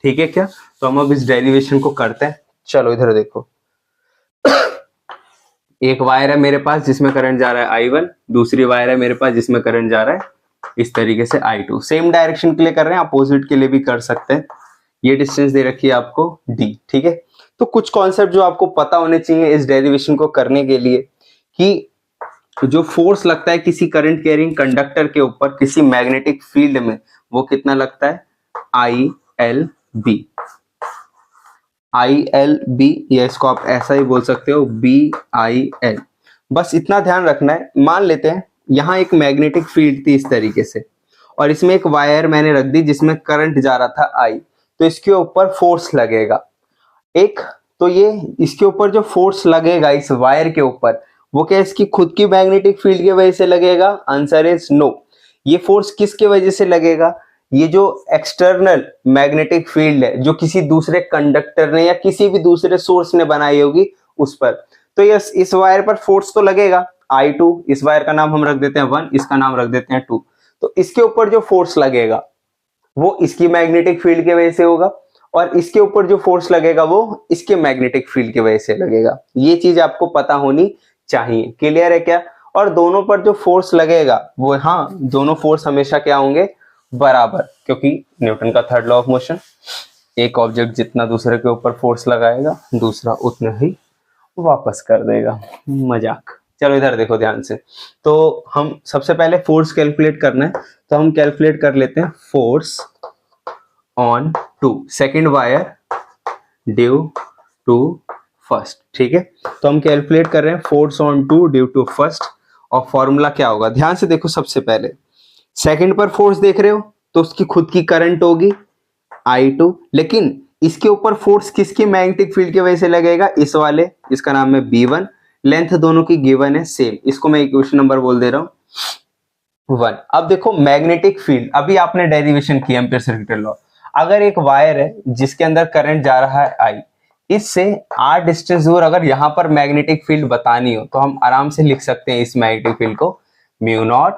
ठीक है क्या? तो हम अब इस डेरिवेशन को करते हैं। चलो इधर देखो, एक वायर है मेरे पास जिसमें करंट जा रहा है I1, दूसरी वायर है मेरे पास जिसमें करंट जा रहा है इस तरीके से I2। सेम डायरेक्शन के लिए कर रहे हैं, अपोजिट के लिए भी कर सकते हैं। ये डिस्टेंस दे रखी है आपको D, ठीक है। तो कुछ कॉन्सेप्ट जो आपको पता होने चाहिए इस डेरिवेशन को करने के लिए, कि जो फोर्स लगता है किसी करंट कैरिंग कंडक्टर के ऊपर किसी मैग्नेटिक फील्ड में, वो कितना लगता है, ILB। ILB, या इसको आप ऐसा ही बोल सकते हो BIL। बस इतना ध्यान रखना है। मान लेते हैं यहाँ एक मैग्नेटिक फील्ड थी इस तरीके से, और इसमें एक वायर मैंने रख दी जिसमें करंट जा रहा था I, तो इसके ऊपर फोर्स लगेगा एक। तो ये इसके ऊपर जो फोर्स लगेगा इस वायर के ऊपर, वो क्या इसकी खुद की मैग्नेटिक फील्ड की वजह से लगेगा? Answer is no. ये फोर्स किसके वजह से लगेगा? ये जो एक्सटर्नल मैग्नेटिक फील्ड है जो किसी दूसरे कंडक्टर ने या किसी भी दूसरे सोर्स ने बनाई होगी उस पर। तो यस, इस वायर पर फोर्स तो लगेगा I2, इस वायर का नाम हम रख देते हैं 1, इसका नाम रख देते हैं 2। तो इसके ऊपर जो फोर्स लगेगा वो इसकी मैग्नेटिक फील्ड की वजह से होगा, और इसके ऊपर जो फोर्स लगेगा वो इसके मैग्नेटिक फील्ड की वजह से लगेगा। ये चीज आपको पता होनी चाहिए। क्लियर है क्या? और दोनों पर जो फोर्स लगेगा वो, हाँ, दोनों फोर्स हमेशा क्या होंगे, बराबर, क्योंकि न्यूटन का 3rd लॉ ऑफ मोशन, एक ऑब्जेक्ट जितना दूसरे के ऊपर फोर्स लगाएगा दूसरा उतना ही वापस कर देगा। मजाक। चलो इधर देखो ध्यान से। तो हम सबसे पहले फोर्स कैलकुलेट करना है, तो हम कैलकुलेट कर लेते हैं force on two second wire due to first, ठीक है। तो हम कैलकुलेट कर रहे हैं force on two due to first, और फॉर्मूला क्या होगा, ध्यान से देखो। सबसे पहले सेकंड पर फोर्स देख रहे हो तो उसकी खुद की करंट होगी I2, लेकिन इसके ऊपर फोर्स किसकी मैग्नेटिक फील्ड की वजह से लगेगा, इस वाले, इसका नाम है B1। लेंथ दोनों की गिवन है सेम, इसको मैं इक्वेशन नंबर बोल दे रहा हूं 1। अब देखो मैग्नेटिक फील्ड, अभी आपने डेरिवेशन किया एम्पीयर सर्किट लॉ। अगर एक वायर है जिसके अंदर करंट जा रहा है I, इससे R डिस्टेंस दूर अगर यहां पर मैग्नेटिक फील्ड बतानी हो तो हम आराम से लिख सकते हैं इस मैग्नेटिक फील्ड को μ0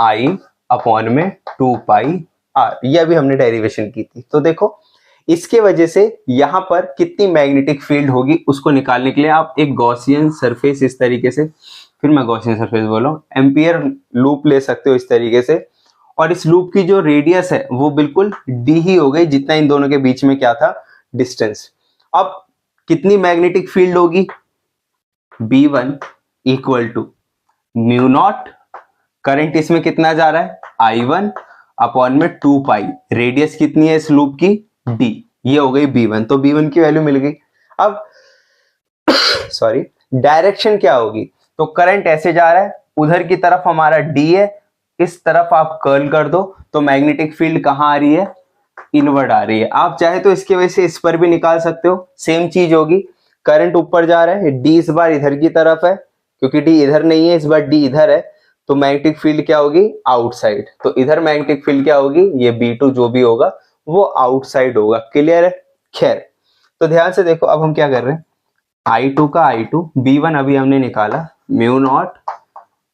I अपॉन में 2 पाई R। ये अभी हमने डेरिवेशन की थी। तो देखो इसके वजह से यहां पर कितनी मैग्नेटिक फील्ड होगी उसको निकालने के लिए आप एक गॉसियन सरफेस इस तरीके से, फिर मैं गॉसियन सरफेस बोल रहा हूं, एम्पियर लूप ले सकते हो इस तरीके से, और इस लूप की जो रेडियस है वो बिल्कुल D ही हो गई जितना इन दोनों के बीच में क्या था, डिस्टेंस। अब कितनी मैग्नेटिक फील्ड होगी, B1 इक्वल टू μ0, करंट इसमें कितना जा रहा है I1 अपॉन में 2 पाई, रेडियस कितनी है इस लूप की, D, ये हो गई B1। तो B1 की वैल्यू मिल गई। अब सॉरी, डायरेक्शन क्या होगी, तो करंट ऐसे जा रहा है, उधर की तरफ हमारा D है, इस तरफ आप कर्ल कर दो तो मैग्नेटिक फील्ड कहां आ रही है, इनवर्ड आ रही है। आप चाहे तो इसके वजह से इस पर भी निकाल सकते हो, सेम चीज होगी। करंट ऊपर जा रहा है, D इस बार इधर की तरफ है, क्योंकि D इधर नहीं है, इस बार D इधर है, तो मैग्नेटिक फील्ड क्या होगी, आउटसाइड। तो इधर मैग्नेटिक फील्ड क्या होगी, ये B2 जो भी होगा वो आउटसाइड होगा। क्लियर है? खैर, तो ध्यान से देखो, अब हम क्या कर रहे हैं, I2 का I2, B1 अभी हमने निकाला μ0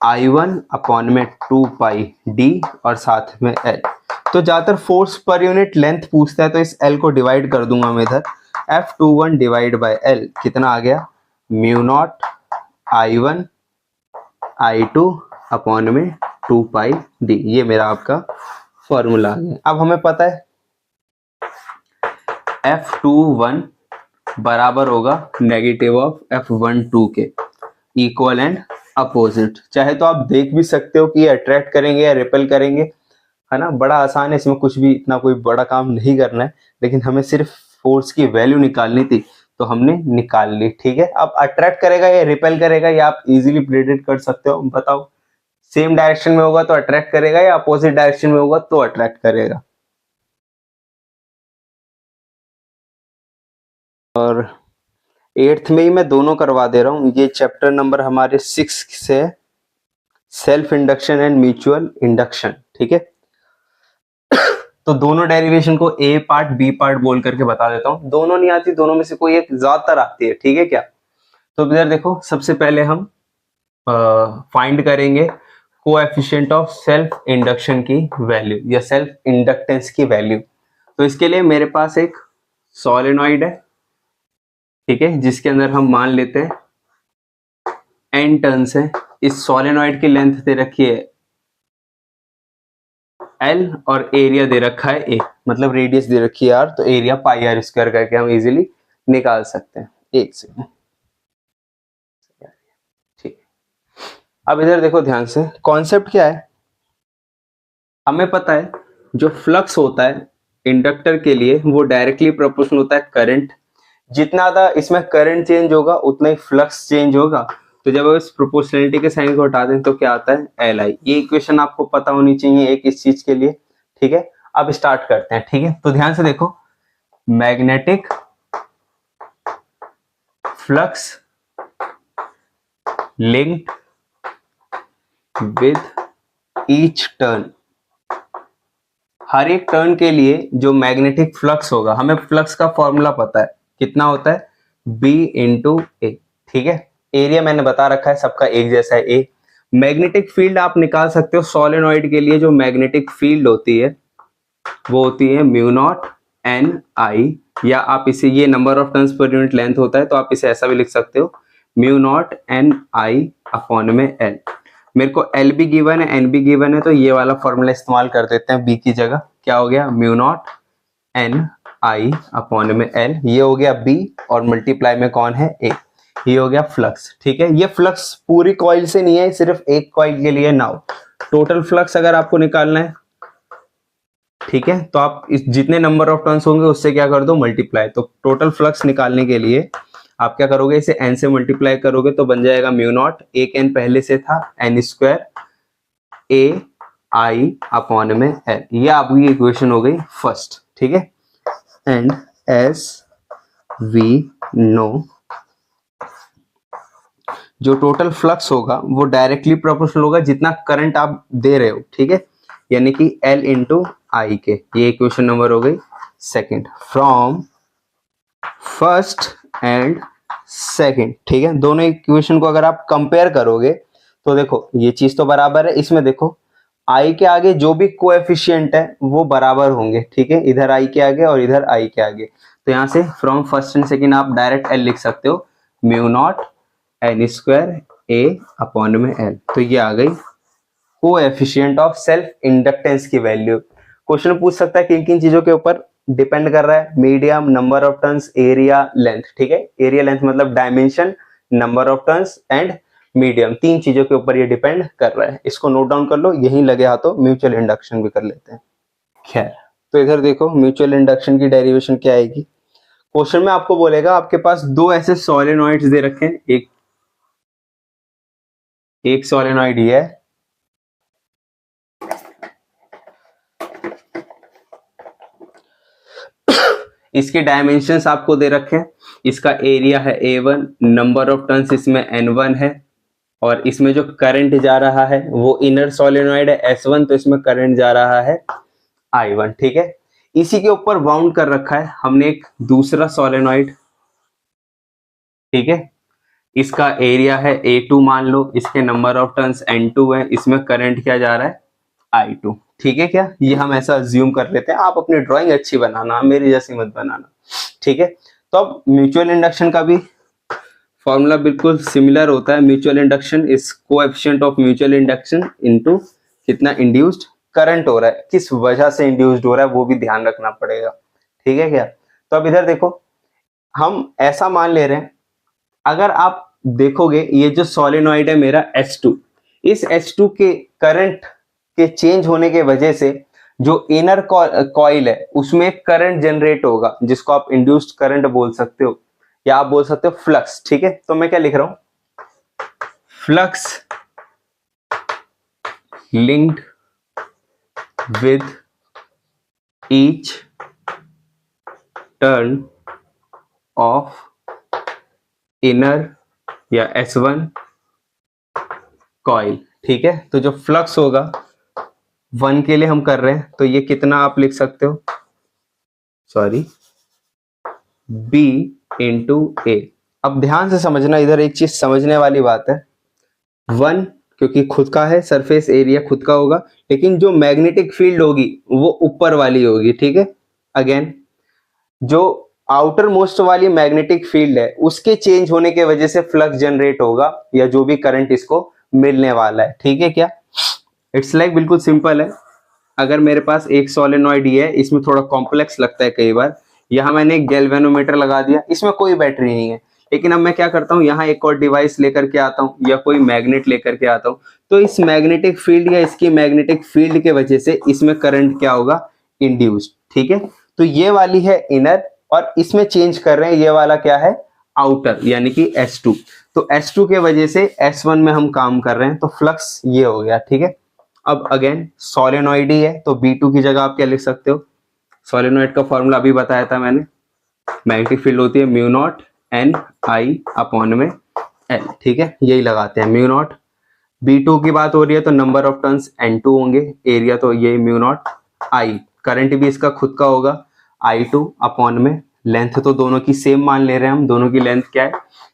I1 अपॉन में 2 पाई D और साथ में L। तो ज्यादातर फोर्स पर यूनिट लेंथ पूछता है तो इस L को डिवाइड कर दूंगा मैं इधर, F21 डिवाइड बाय L कितना आ गया, μ0 I1 I2/2πd। ये मेरा आपका फॉर्मूला है। अब हमें पता है F21 बराबर होगा नेगेटिव ऑफ F12 के, इक्वल एंड अपोजिट। चाहे तो आप देख भी सकते हो कि ये अट्रैक्ट करेंगे या रिपेल करेंगे, है ना। बड़ा आसान है, इसमें कुछ भी इतना कोई बड़ा काम नहीं करना है, लेकिन हमें सिर्फ फोर्स की वैल्यू निकालनी थी तो हमने निकाल ली, ठीक है। अब अट्रैक्ट करेगा या रिपेल करेगा या आप इजीली प्रेडिक्ट कर सकते हो। बताओ, सेम डायरेक्शन में होगा तो अट्रैक्ट करेगा या अपोजिट डायरेक्शन में होगा तो अट्रैक्ट करेगा। और 8th में ही मैं दोनों करवा दे रहा हूं। ये चैप्टर नंबर हमारे 6 से self induction and mutual induction, ठीक है। तो दोनों डेरिवेशन को ए पार्ट बी पार्ट बोल करके बता देता हूं। दोनों नहीं आती, दोनों में से कोई एक ज्यादातर आती है, ठीक है क्या। तो इधर देखो, सबसे पहले हम फाइंड करेंगे कोएफिशिएंट ऑफ सेल्फ इंडक्शन की वैल्यू या सेल्फ इंडक्टेंस की वैल्यू। तो इसके लिए मेरे पास एक सोलेनॉइड है, ठीक है, जिसके अंदर हम मान लेते हैं n टर्न्स है। इस सोलेनॉइड की लेंथ दे रखी है L और एरिया दे रखा है A, मतलब रेडियस दे रखी है R, तो एरिया पाई आर स्क्वायर करके हम इजीली निकाल सकते हैं। एक सेकंड, ठीक। अब इधर देखो ध्यान से, कॉन्सेप्ट क्या है, हमें पता है जो फ्लक्स होता है इंडक्टर के लिए वो डायरेक्टली प्रोपोर्शनल होता है करंट। जितना ज्यादा इसमें करंट चेंज होगा उतना ही फ्लक्स चेंज होगा। तो जब इस प्रोपोर्शनलिटी के साइन को हटा दें तो क्या आता है LI। ये इक्वेशन आपको पता होनी चाहिए एक इस चीज के लिए, ठीक है। अब स्टार्ट करते हैं, ठीक है। तो ध्यान से देखो, magnetic flux linked with each turn. हर एक टर्न के लिए जो मैग्नेटिक फ्लक्स होगा, हमें फ्लक्स का फॉर्मूला पता है, कितना होता है B × A, ठीक है। एरिया मैंने बता रखा है, सबका एक जैसा है A। मैग्नेटिक फील्ड आप निकाल सकते हो सोलेनॉइड के लिए। जो मैग्नेटिक फील्ड होती है वो होती है μ0 Ni, या आप इसे, ये number of turns per unit length होता है तो आप इसे ऐसा भी लिख सकते हो μ0 Ni/L। मेरे को L भी गिवन है, N भी गिवन है, तो ये वाला फॉर्मूला इस्तेमाल कर देते हैं B की जगह। क्या हो गया, μ0 Ni/L, ये हो गया B, और मल्टीप्लाई में कौन है A, ये हो गया फ्लक्स, ठीक है। ये फ्लक्स पूरी कॉइल से नहीं है, सिर्फ एक कॉइल के लिए। नाउ टोटल फ्लक्स अगर आपको निकालना है, ठीक है, तो आप इस जितने नंबर ऑफ टर्न्स होंगे उससे क्या कर दो, मल्टीप्लाई। तो टोटल फ्लक्स निकालने के लिए आप क्या करोगे, इसे n से मल्टीप्लाई करोगे तो बन जाएगा μ0, एक n पहले से था, n² AI/L। ये आपकी इक्वेशन हो गई फर्स्ट, ठीक है। एंड एज वी नो, जो टोटल फ्लक्स होगा वो डायरेक्टली प्रोपोर्शनल होगा जितना करंट आप दे रहे हो, ठीक है, यानी कि L × I के। ये इक्वेशन नंबर हो गई second from first and second, ठीक है। दोनों इक्वेशन को अगर आप कंपेयर करोगे तो देखो ये चीज तो बराबर है। इसमें देखो I के आगे जो भी कोएफिशिएंट है वो बराबर होंगे, ठीक है, इधर I के आगे और इधर I के आगे। तो यहाँ से फ्रॉम फर्स्ट एंड सेकंड आप डायरेक्ट L लिख सकते हो, μ0 N² A/L। तो ये आ गई कोएफिशिएंट ऑफ सेल्फ इंडक्टेंस की वैल्यू। क्वेश्चन पूछ सकता है किन किन चीजों के ऊपर डिपेंड कर रहा है, medium, number of turns, area, length, ठीक है। एरिया लेंथ मतलब dimension, number of turns and medium, तीन चीजों के ऊपर ये डिपेंड कर रहा है। इसको नोट डाउन कर लो, यहीं लगे हाथों म्यूचुअल इंडक्शन भी कर लेते हैं। खैर, तो इधर देखो म्यूचुअल इंडक्शन की डेरिवेशन क्या आएगी। क्वेश्चन में आपको बोलेगा आपके पास दो ऐसे सोलेनॉइड्स दे रखे हैं, एक सोलेनॉइड ये है, इसके डायमेंशंस आपको दे रखे हैं। इसका एरिया है A1, नंबर ऑफ टर्न्स इसमें N1 है, और इसमें जो करंट जा रहा है वो इनर सोलेनॉइड है S1, तो इसमें करंट जा रहा है I1, ठीक है। इसी के ऊपर बाउंड कर रखा है हमने एक दूसरा सोलेनॉइड, ठीक है। इसका एरिया है A2 मान लो, इसके नंबर ऑफ टर्न्स N2 है, इसमें करंट क्या जा रहा है I2, ठीक है क्या। ये हम ऐसा अज्यूम कर लेते हैं। आप अपनी ड्राइंग अच्छी बनाना, मेरी जैसी मत बनाना, ठीक है। तो अब म्यूचुअल इंडक्शन का भी फॉर्मूला बिल्कुल सिमिलर होता है, mutual induction is coefficient of mutual induction into कितना इंड्यूस्ड करंट हो रहा है, किस वजह से इंड्यूस्ड हो रहा है वो भी ध्यान रखना पड़ेगा, ठीक है क्या। तो अब इधर देखो, हम ऐसा मान ले रहे हैं, अगर आप देखोगे ये जो सोलेनॉइड है मेरा H2, इस H2 के करंट के चेंज होने के वजह से जो इनर कॉइल है उसमें करंट जनरेट होगा, जिसको आप इंड्यूस्ड करंट बोल सकते हो या आप बोल सकते हो फ्लक्स, ठीक है। तो मैं क्या लिख रहा हूं, flux linked with each turn off inner या S1 कॉइल, ठीक है। तो जो फ्लक्स होगा 1 के लिए हम कर रहे हैं, तो ये कितना आप लिख सकते हो, सॉरी B इंटू ए। अब ध्यान से समझना, इधर एक चीज समझने वाली बात है, 1 क्योंकि खुद का है, सरफेस एरिया खुद का होगा, लेकिन जो मैग्नेटिक फील्ड होगी वो ऊपर वाली होगी, ठीक है। अगेन जो आउटर मोस्ट वाली मैग्नेटिक फील्ड है उसके चेंज होने के वजह से फ्लक्स जनरेट होगा या जो भी करंट इसको मिलने वाला है, ठीक है क्या। इट्स लाइक बिल्कुल सिंपल है। अगर मेरे पास एक सोलेनॉइड ही है, इसमें थोड़ा कॉम्प्लेक्स लगता है कई बार, यहाँ मैंने एक गैल्वेनोमीटर लगा दिया, इसमें कोई बैटरी नहीं है, लेकिन अब मैं क्या करता हूँ, यहाँ एक और डिवाइस लेकर के आता हूँ या कोई मैग्नेट लेकर के आता हूँ, तो इस मैग्नेटिक फील्ड या इसकी मैग्नेटिक फील्ड के वजह से इसमें करंट क्या होगा, इंड्यूस्ड, ठीक है। तो ये वाली है इनर और इसमें चेंज कर रहे हैं, ये वाला क्या है, आउटर, यानी कि S2। तो S2 के वजह से S1 में हम काम कर रहे हैं, तो फ्लक्स ये हो गया, ठीक है। अब अगेन सोलेनॉइड ही है, तो B2 की जगह आप क्या लिख सकते हो, सोलेनॉइड का फॉर्मूला अभी बताया था मैंने, मैग्नेटिक फील्ड होती है mu not an I upon में एल, ठीक है, यही लगाते हैं म्यू नॉट। B2 की बात हो रही है तो नंबर ऑफ टर्न्स N2 होंगे, एरिया तो ये म्यू नॉट आई, करंट भी इसका खुद का होगा I2 अपॉन में, लेंथ तो दोनों की सेम मान ले रहे हैं हम, दोनों की लेंथ क्या है,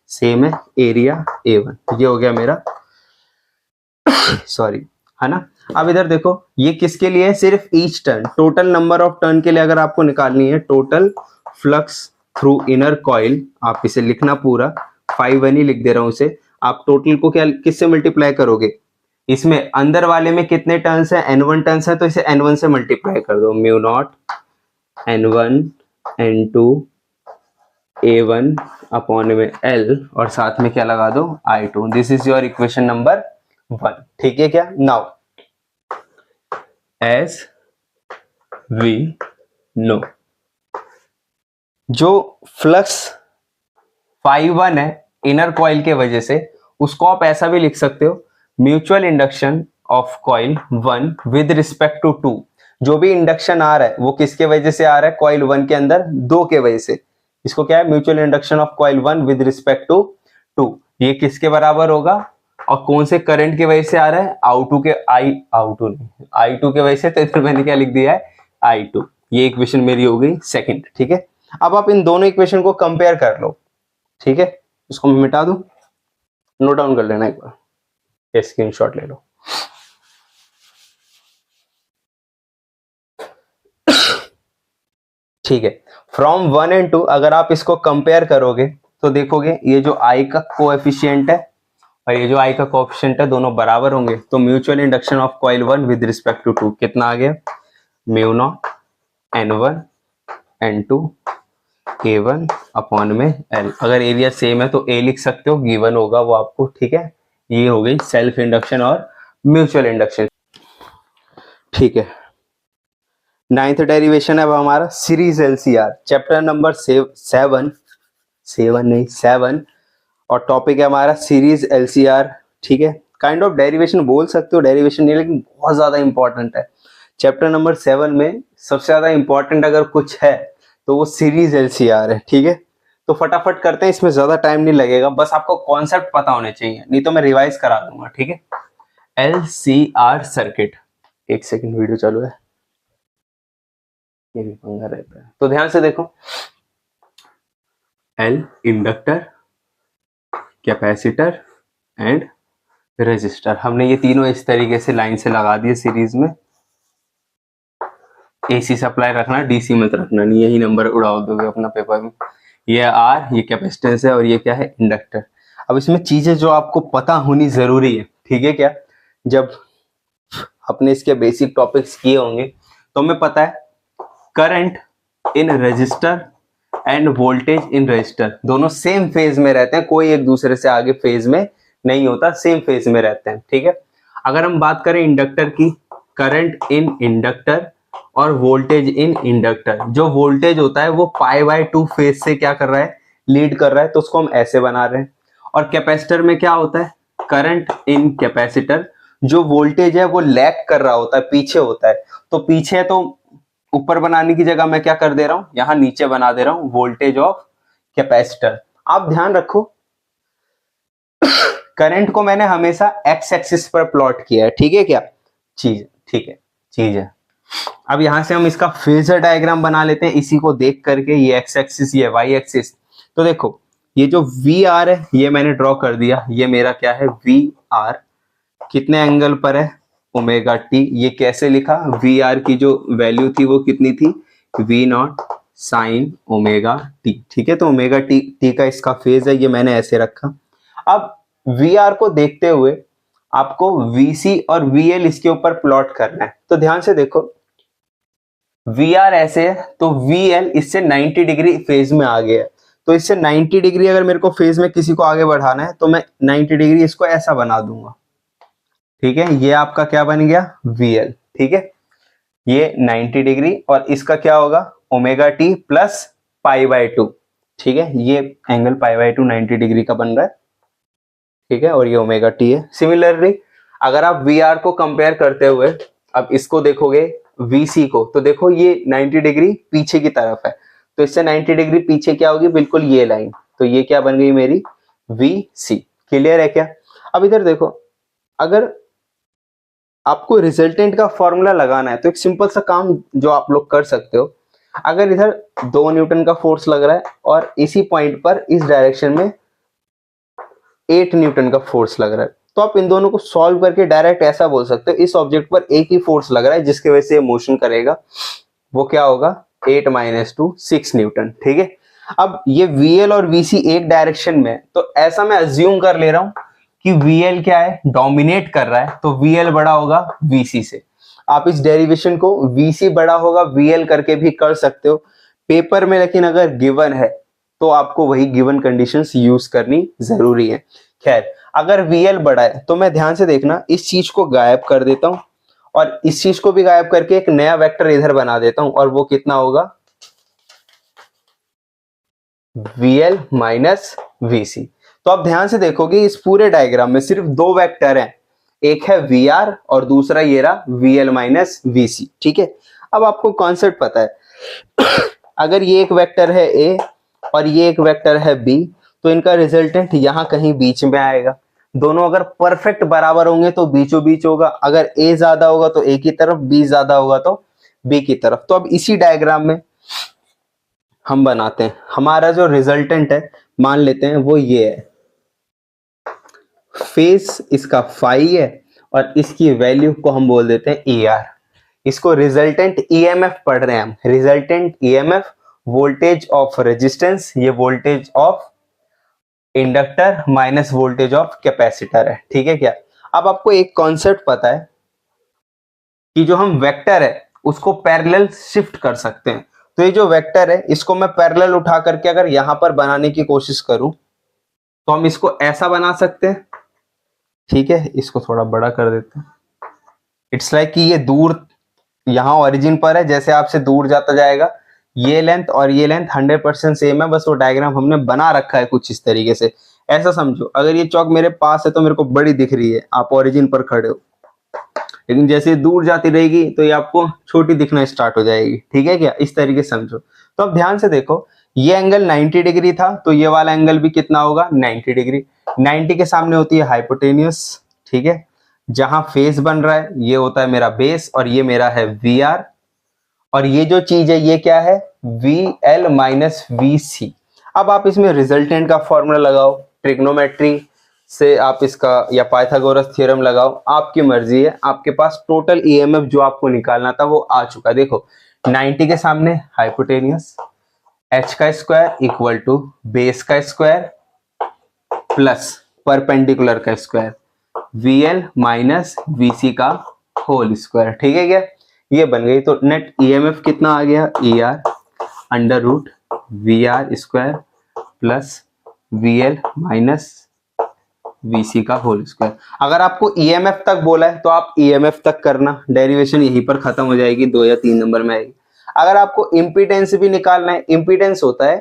सेम है, एरिया A1, ये हो गया मेरा सॉरी, है ना। अब इधर देखो, ये किसके लिए है, सिर्फ each turn, total number of turn के लिए अगर आपको निकालनी है, total flux through inner coil, आप इसे लिखना पूरा 5N ही लिख दे रहा हूं इसे, आप टोटल को क्या किससे मल्टीप्लाई करोगे, इसमें अंदर वाले में कितने टर्न्स है, N1 टर्न्स है, तो इसे N1 से मल्टीप्लाई कर दो, mu naught N1 N2 A1 upon में L और साथ में क्या लगा दो, I2। This is your equation number 1, ठीक है क्या। नाउ एज वी नो, जो फ्लक्स 5-1 है इनर कॉइल के वजह से, उसको आप ऐसा भी लिख सकते हो, mutual induction of coil 1 with respect to 2। जो भी इंडक्शन आ रहा है वो किसके वजह से आ रहा है, कॉइल 1 के अंदर 2 के वजह से, इसको क्या है, mutual induction of coil 1 with respect to 2। ये किसके बराबर होगा और कौन से करंट की वजह से आ रहा है, I2 के वजह से, तो इधर मैंने क्या लिख दिया है, I2। ये इक्वेशन मेरी हो गई सेकंड, ठीक है। अब आप इन दोनों इक्वेशन को कंपेयर कर लो, ठीक है। इसको मैं मिटा दूं, नोट डाउन कर लेना एक बार, स्क्रीनशॉट ले लो। ठीक है, फ्रॉम 1 एंड 2 अगर आप इसको कंपेयर करोगे तो देखोगे ये जो I का कोएफिशिएंट है और ये जो I का कोएफिशिएंट है दोनों बराबर होंगे, तो mutual induction of coil 1 with respect to 2 कितना आ गया, mu naught N1 N2 A1 upon में L। अगर एरिया सेम है तो A लिख सकते हो, गिवन होगा वो आपको, ठीक है। ये हो गई सेल्फ इंडक्शन और म्यूचुअल इंडक्शन, ठीक है। 9th डेरिवेशन है अब हमारा सीरीज LCR, चैप्टर नंबर 7 और टॉपिक है हमारा सीरीज LCR, ठीक है। काइंड ऑफ डेरिवेशन बोल सकते हो, डेरिवेशन नहीं लेकिन बहुत ज्यादा इंपॉर्टेंट है। चैप्टर नंबर 7 में सबसे ज्यादा इंपॉर्टेंट अगर कुछ है तो वो सीरीज LCR है, ठीक है। तो फटाफट करते हैं, इसमें ज्यादा टाइम नहीं लगेगा, बस आपको कॉन्सेप्ट पता होने चाहिए, नहीं तो मैं रिवाइज करा दूंगा, ठीक है। LCR सर्किट, एक सेकंड वीडियो चालू है, ये भी पंगा रहता है, तो ध्यान से देखो। L inductor, capacitor and resistor, हमने ये तीनों इस तरीके से लाइन से लगा दिए सीरीज में। AC सप्लाई रखना, DC मत रखना, नहीं यही नंबर उड़ाओ दोगे अपना पेपर में। ये R, ये कैपेसिटेंस है और ये क्या है, इंडक्टर। अब इसमें चीजें जो आपको पता होनी जरूरी है, ठीक है क्या, जब अपने इसके बेसिक टॉपिक्स किए होंगे तो हमें पता है current in register end voltage in register दोनों सेम फेज में रहते हैं, कोई एक दूसरे से आगे फेज में नहीं होता, सेम फेज में रहते हैं, ठीक है। अगर हम बात करें इंडक्टर की, करंट इन इंडक्टर और वोल्टेज इन इंडक्टर, जो वोल्टेज होता है वो π/2 फेज से क्या कर रहा है, लीड कर रहा है, तो उसको हम ऐसे बना रहे हैं। और कैपेसिटर में क्या होता है, करंट इन कैपेसिटर, जो वोल्टेज है वो लैग कर रहा होता है, पीछे होता है, तो पीछे तो ऊपर बनाने की जगह मैं क्या कर दे रहा हूं, यहां नीचे बना दे रहा हूं वोल्टेज ऑफ कैपेसिटर। आप ध्यान रखो करंट को मैंने हमेशा एक्स एक्सिस पर प्लॉट किया है, ठीक है क्या चीज, ठीक है चीज है। अब यहां से हम इसका फेजर डायग्राम बना लेते हैं इसी को देख करके, ये एक्स एक्सिस ये वाई एक्सिस। तो देखो ये जो वी आर है ये मैंने ड्रॉ कर दिया, ये मेरा क्या है वी आर, कितने एंगल पर है ओमेगा टी। ये कैसे लिखा, वी आर की जो वैल्यू थी वो कितनी थी, V naught sine omega T, ठीक है। तो ओमेगा टी का इसका फेज है, ये मैंने ऐसे रखा। अब वी आर को देखते हुए आपको वीसी और वीएल इसके ऊपर प्लॉट करना है। तो ध्यान से देखो वी आर ऐसे है तो वीएल इससे 90 डिग्री फेज में आ गया है, तो इससे 90 डिग्री अगर मेरे को फेज में किसी को आगे बढ़ाना है तो मैं 90 डिग्री इसको ऐसा बना दूंगा, ठीक है। ये आपका क्या बन गया वीएल, ठीक है, ये 90 डिग्री और इसका क्या होगा ओमेगा टी प्लस π/2, ठीक है। ये एंगल π/2 90 डिग्री का बन रहा है, ठीक है, और ये ओमेगा टी है। सिमिलरली अगर आप वी आर को कंपेयर करते हुए अब इसको देखोगे वीसी को, तो देखो ये 90 डिग्री पीछे की तरफ है, तो इससे 90 डिग्री पीछे क्या होगी, बिल्कुल ये लाइन, तो ये क्या बन गई मेरी वीसी। क्लियर है क्या। अब इधर देखो अगर आपको रिजल्टेंट का फॉर्मूला लगाना है तो एक सिंपल सा काम जो आप लोग कर सकते हो, अगर इधर 2 न्यूटन का फोर्स लग रहा है और इसी पॉइंट पर इस डायरेक्शन में 8 न्यूटन का फोर्स लग रहा है, तो आप इन दोनों को सॉल्व करके डायरेक्ट ऐसा बोल सकते हो इस ऑब्जेक्ट पर एक ही फोर्स लग रहा है जिसकी वजह से ये मोशन करेगा, वो क्या होगा 8 - 2 6 न्यूटन, ठीक है। अब ये VL और VC एक डायरेक्शन में, तो ऐसा मैं अज्यूम कर ले रहा हूं कि VL क्या है डोमिनेट कर रहा है, तो VL बड़ा होगा VC से। आप इस डेरिवेशन को VC बड़ा होगा VL करके भी कर सकते हो पेपर में, लेकिन अगर गिवन है तो आपको वही गिवन कंडीशंस यूज करनी जरूरी है। खैर अगर VL बड़ा है तो मैं ध्यान से देखना इस चीज को गायब कर देता हूं और इस चीज को भी गायब करके एक नया वेक्टर इधर बना देता हूं, और वो कितना होगा VL माइनस VC। तो आप ध्यान से देखोगे इस पूरे डायग्राम में सिर्फ 2 वेक्टर हैं, एक है VR और दूसरा ये रहा VL माइनस VC, ठीक है। अब आपको कॉन्सेप्ट पता है अगर ये एक वेक्टर है A और ये एक वेक्टर है B, तो इनका रिजल्टेंट यहां कहीं बीच में आएगा। दोनों अगर परफेक्ट बराबर होंगे तो बीचों बीच होगा, अगर A ज्यादा होगा तो A की तरफ, B ज्यादा होगा तो B की तरफ। तो अब इसी डायग्राम में हम बनाते हैं, हमारा जो रिजल्टेंट है मान लेते हैं वो ये है, फेस इसका फाई है और इसकी वैल्यू को हम बोल देते हैं ER। इसको रिजल्टेंट EMF पढ़ रहे हैं हम, resultant EMF voltage of resistance, ये voltage of inductor minus voltage of capacitor है, ठीक है क्या। अब आपको एक कॉन्सेप्ट पता है कि जो हम वेक्टर है उसको पैरेलल शिफ्ट कर सकते हैं, तो ये जो वेक्टर है इसको मैं पैरेलल उठा करके अगर यहां पर बनाने की कोशिश करूं तो हम इसको ऐसा बना सकते हैं, ठीक है। इसको थोड़ा बड़ा कर देते हैं, इट्स लाइक कि ये दूर यहां ओरिजिन पर है, जैसे आपसे दूर जाता जाएगा, ये लेंथ और ये लेंथ 100% सेम है, बस वो डायग्राम हमने बना रखा है कुछ इस तरीके से। ऐसा समझो अगर ये चौक मेरे पास है तो मेरे को बड़ी दिख रही है, आप ओरिजिन पर खड़े हो, लेकिन जैसे दूर जाती रहेगी तो ये आपको छोटी दिखना स्टार्ट हो जाएगी, ठीक है क्या, इस तरीके से समझो। तो अब ध्यान से देखो ये एंगल 90 डिग्री था तो ये वाला एंगल भी कितना होगा 90 डिग्री। 90 के सामने होती है हाइपोटेन्यूस, ठीक है, जहां फेस बन रहा है ये होता है मेरा बेस और ये मेरा है VR, और ये जो चीज है ये क्या है VL माइनस VC। अब आप इसमें रिजल्टेंट का फॉर्मूला लगाओ, ट्रिग्नोमेट्री से आप इसका या पाइथागोरस थ्योरम लगाओ, आपकी मर्जी है। आपके पास टोटल EMF जो आपको निकालना था वो आ चुका है। देखो 90 के सामने हाइपोटेन्यूस, h का स्क्वायर इक्वल टू बेस का स्क्वायर प्लस परपेंडिकुलर का स्क्वायर VL माइनस VC का होल स्क्वायर। ठीक है क्या, ये बन गई। तो नेट EMF कितना आ गया, ER under root VR square plus VL minus VC का होल स्क्वायर। अगर आपको EMF तक बोला है तो आप EMF तक करना, डेरिवेशन यहीं पर खत्म हो जाएगी, 2 या 3 नंबर में आएगी। अगर आपको इम्पीडेंस भी निकालना है, इम्पीडेंस होता है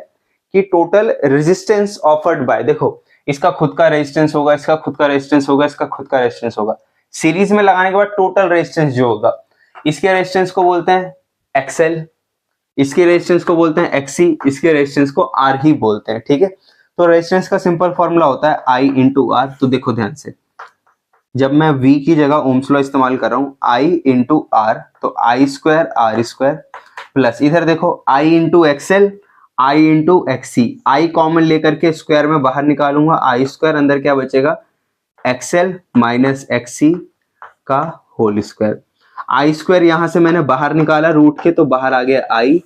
कि टोटल रेजिस्टेंस ऑफर्ड बाय, देखो इसका खुद का रेजिस्टेंस होगा, इसका खुद का रेजिस्टेंस होगा, इसका खुद का रेजिस्टेंस होगा, सीरीज में लगाने के बाद टोटल रेजिस्टेंस जो होगा, इसके रेजिस्टेंस को बोलते हैं XL, इसके रेजिस्टेंस को बोलते हैं XC, इसके रेजिस्टेंस को R ही बोलते हैं। ठीक है, तो रेजिस्टेंस का सिंपल फॉर्मूला होता है I इंटू R। तो देखो ध्यान से, जब मैं V की जगह ओम्स लॉ इस्तेमाल कर रहा हूं, I इंटू R, तो I square R square plus इधर देखो I into XL, I into XC, I common लेकर के स्क्वायर में बाहर निकालूंगा, I स्क्वायर, अंदर क्या बचेगा XL माइनस XC का होल स्क्वायर। I स्क्वायर यहां से मैंने बाहर निकाला रूट के, तो बाहर आ गया I,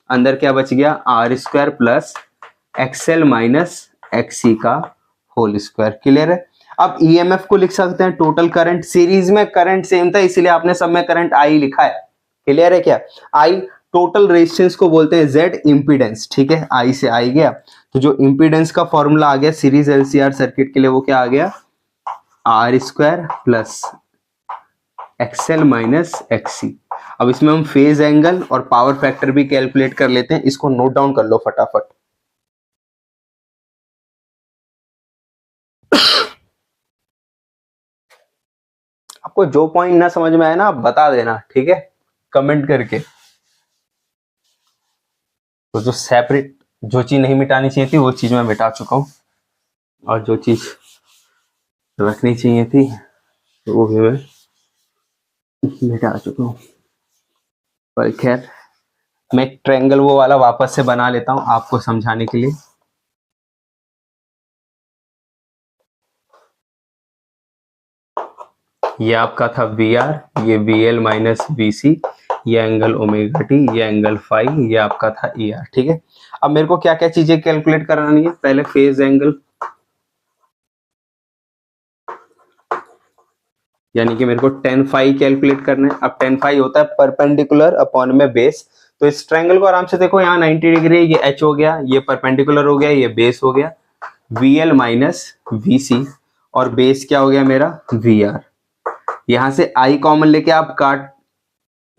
अंदर क्या बच गया R square plus XL minus XC का होल स्क्वायर। क्लियर है। अब EMF को लिख सकते हैं टोटल करंट, सीरीज में करंट सेम था इसलिए आपने सब में करंट I लिखा है। क्लियर है क्या, I टोटल रेजिस्टेंस को बोलते हैं Z इंपीडेंस। ठीक है, I से I गया, तो जो इंपीडेंस का फॉर्मूला आ गया सीरीज LCR सर्किट के लिए, वो क्या आ गया R square plus XL minus XC। अब इसमें हम फेज एंगल और पावर फैक्टर भी कैलकुलेट कर लेते हैं, इसको नोट डाउन कर लो फटाफट। आपको जो पॉइंट ना समझ में आए ना आप बता देना, ठीक है, कमेंट करके। तो जो सेपरेट, जो चीज नहीं मिटानी चाहिए थी वो चीज मैं मिटा चुका हूं, और जो चीज रखनी चाहिए थी वो भी मैं मिटा चुका हूं। पर खैर, मैं एक ट्रायंगल वो वाला वापस से बना लेता हूं आपको समझाने के लिए। ये आपका था VR, ये VL माइनस VC, ये एंगल ओमेगा T, ये एंगल फाई, ये आपका था ER। ठीक है, अब मेरे को क्या क्या चीजें कैलकुलेट करानी है, पहले फेज एंगल, यानी कि मेरे को tan फाई कैलकुलेट करना है। अब tan फाई होता है परपेंडिकुलर अपॉन में बेस। तो इस ट्रायंगल को आराम से देखो, यहाँ 90 डिग्री, ये H हो गया, ये परपेंडिकुलर हो गया, ये बेस हो गया, VL माइनस VC, और बेस क्या हो गया मेरा VR। यहां से I कॉमन लेके आप काट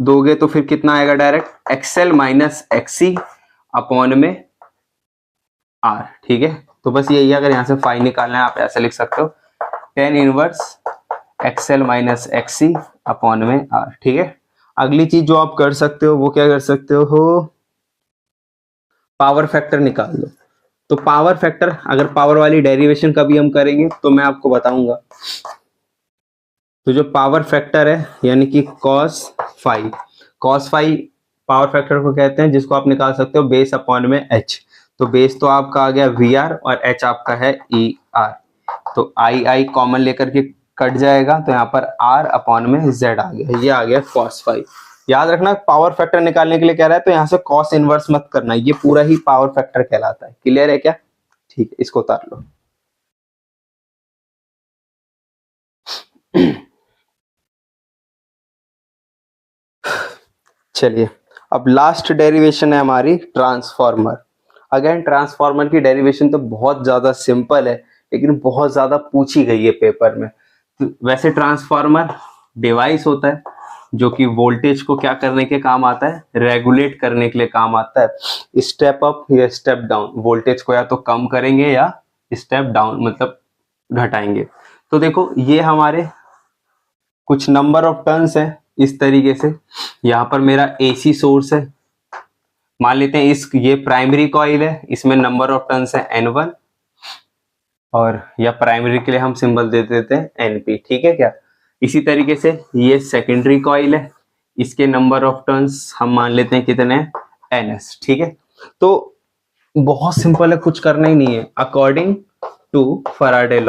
दोगे तो फिर कितना आएगा, direct XL minus XC upon में R। ठीक है, तो बस यही, अगर यहां से फाई निकालना है आप ऐसे लिख सकते हो, tan inverse XL minus XC upon में R। ठीक है, अगली चीज जो आप कर सकते हो वो क्या कर सकते हो, पावर फैक्टर निकाल लो। तो पावर फैक्टर, अगर पावर वाली डेरिवेशन कभी हम करेंगे तो मैं आपको बताऊंगा। तो जो पावर फैक्टर है यानी कि cos फाई, पावर फैक्टर को कहते हैं, जिसको आप निकाल सकते हो बेस अपॉन में H। तो बेस तो आपका आ गया VR और H आपका है ER। तो I कॉमन लेकर के कट जाएगा, तो यहाँ पर R अपॉन में Z आ गया, ये आ गया cos फाई। याद रखना, पावर फैक्टर निकालने के लिए कह रहा है तो यहाँ से cos इनवर्स मत करना, ये पूरा ही पावर फैक्टर कहलाता है। क्लियर है क्या, ठीक है, इसको उतार लो। चलिए, अब लास्ट डेरिवेशन है हमारी ट्रांसफॉर्मर। अगेन ट्रांसफॉर्मर की डेरिवेशन तो बहुत ज्यादा सिंपल है, लेकिन बहुत ज्यादा पूछी गई है पेपर में। तो वैसे ट्रांसफॉर्मर डिवाइस होता है जो कि वोल्टेज को क्या करने के काम आता है, रेगुलेट करने के लिए काम आता है। स्टेप अप या स्टेप डाउन, वोल्टेज को या तो कम करेंगे या स्टेप डाउन मतलब घटाएंगे। तो देखो ये हमारे कुछ नंबर ऑफ टर्न्स है इस तरीके से। यहाँ पर मेरा AC सोर्स है, मान लेते हैं इस, ये प्राइमरी कॉइल है, इसमें नंबर ऑफ टर्न्स है N1, और या प्राइमरी के लिए हम सिंबल दे देते हैं NP। ठीक है क्या, इसी तरीके से ये सेकेंडरी कॉइल है, इसके नंबर ऑफ टर्न्स हम मान लेते हैं कितने, NS। ठीक है, तो बहुत सिंपल है, कुछ करना ही नहीं है। According to Faraday